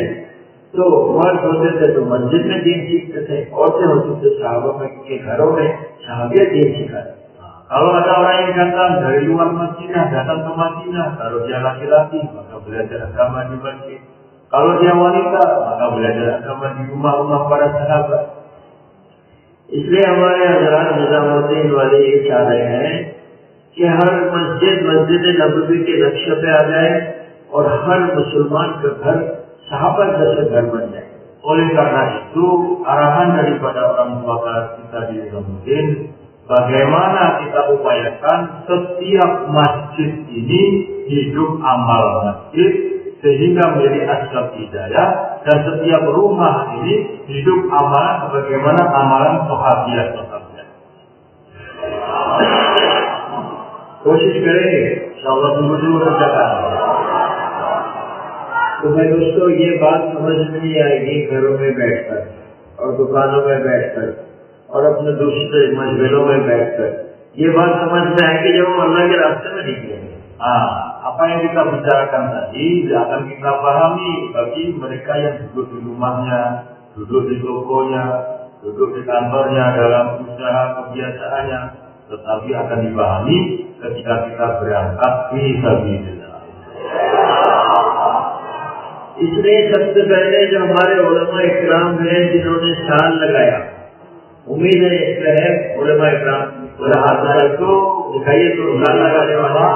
तो मर्द होते थे तो मस्जिद में दीन सीखते थे, औरतें होती थे साहबा के घरों में साहबिया दीन सिखाते। Kalau ada orang yang datang dari luar Madinah, datang ke Madinah, kalau dia laki-laki, maka belajar agama di masjid. Kalau dia wanita, maka belajar agama di rumah-rumah para sahabat. इसलिए हमारे हजरत निजामुद्दीन वाले ये चाह रहे हैं कि हर मस्जिद नबवी के नक्शे पे आ जाए और हर मुसलमान का घर साहबा जैसे घर बन जाए। Oleh karena itu, arahan daripada orang tua kita di Nizamuddin, bagaimana kita upayakan setiap masjid ini hidup amal masjid sehingga menjadi asbab hidayah, dan setiap rumah ini hidup amalan sebagaimana amalan sahabiah. कोशिश करेंगे इंशाअल्लाह sungguh-sungguh kerjakan. तो मैं दोस्तों ये बात समझ में नहीं आएगी घरों में बैठकर और दुकानों में बैठकर और अपने दूसरे मशगलों में बैठकर, ये बात समझ में आएगी जब हम अल्लाह के रास्ते में निकलेंगे। Apa yang kita bicarakan tadi akan kita pahami bagi mereka yang duduk di rumahnya, duduk di tokonya, duduk di kantornya, dalam usaha kebiasaannya, tetapi akan dipahami ketika kita berangkat fi sabilillah. इसलिए सबसे पहले जो हमारे उलमा इकराम हैं जिन्होंने साल लगाया, उम्मीद है इसमें है उलमा इकराम हाथ को दिखाइए तो साल लगाने वाला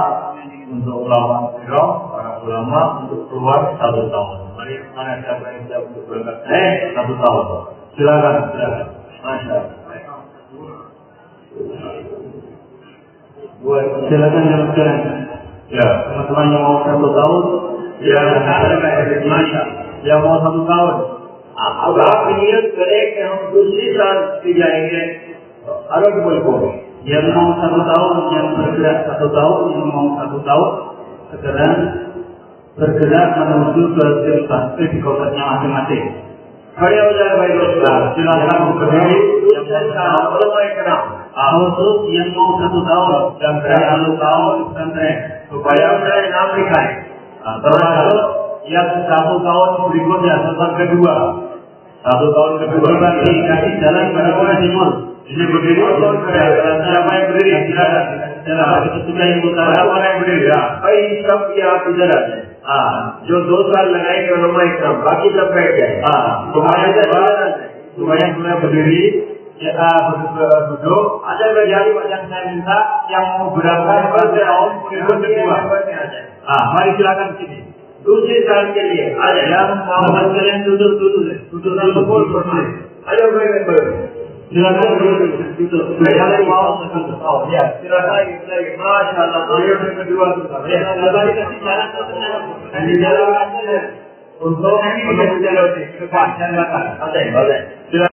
untuk ulama ikhram, para ulama untuk keluar 1 tahun. Mari mana siapa yang siap untuk berangkat? 1 tahun. Silakan. Masya Allah. Silakan jalan-jalan. Ya, teman-teman yang mau 1 tahun, ya, yang mau 1 tahun. अब आप नियत करें कि हम दूसरी साल भी जाएंगे अरब मुल्कों में। Yang mau 1 tahun, yang bergerak 1 tahun, yang mau 1 tahun, sekarang bergerak menuju ke Tirta di kotanya masing-masing. खड़े हो जाए भाई दोस्त, Silakan berdiri. Khusus yang mau 1 tahun dan dari 1 tahun pesantren supaya saya नाम लिखाएं। termasuk yang 1 tahun berikutnya setelah kedua, 1 tahun kedua dikasih jalan pada orang timur. ini berdiri, siapa yang berdiri? Silakan. Siapa yang berdiri? Ya. भाई सब ये आप इधर आ जाए। जो 2 साल लगाएंगे उलमा इकराम, बाकी सब बैठ जाए। Supaya mulai berdiri, kita duduk. Ada terjadi yang saya minta yang mau berangkat bertahun kedua. Mari silakan sini. दूसरे साल के लिए आ जाए। Yang mau kalian duduk dulu. Ayo berangkat. Silakan duduk. Yang mau duduk. Ya, silakan. Masya Allah. Beliau yang kedua juga. Ya, kembali kasih jalan ke tengah. Kasih jalan untuk berjalan ke depan. Silakan. Boleh.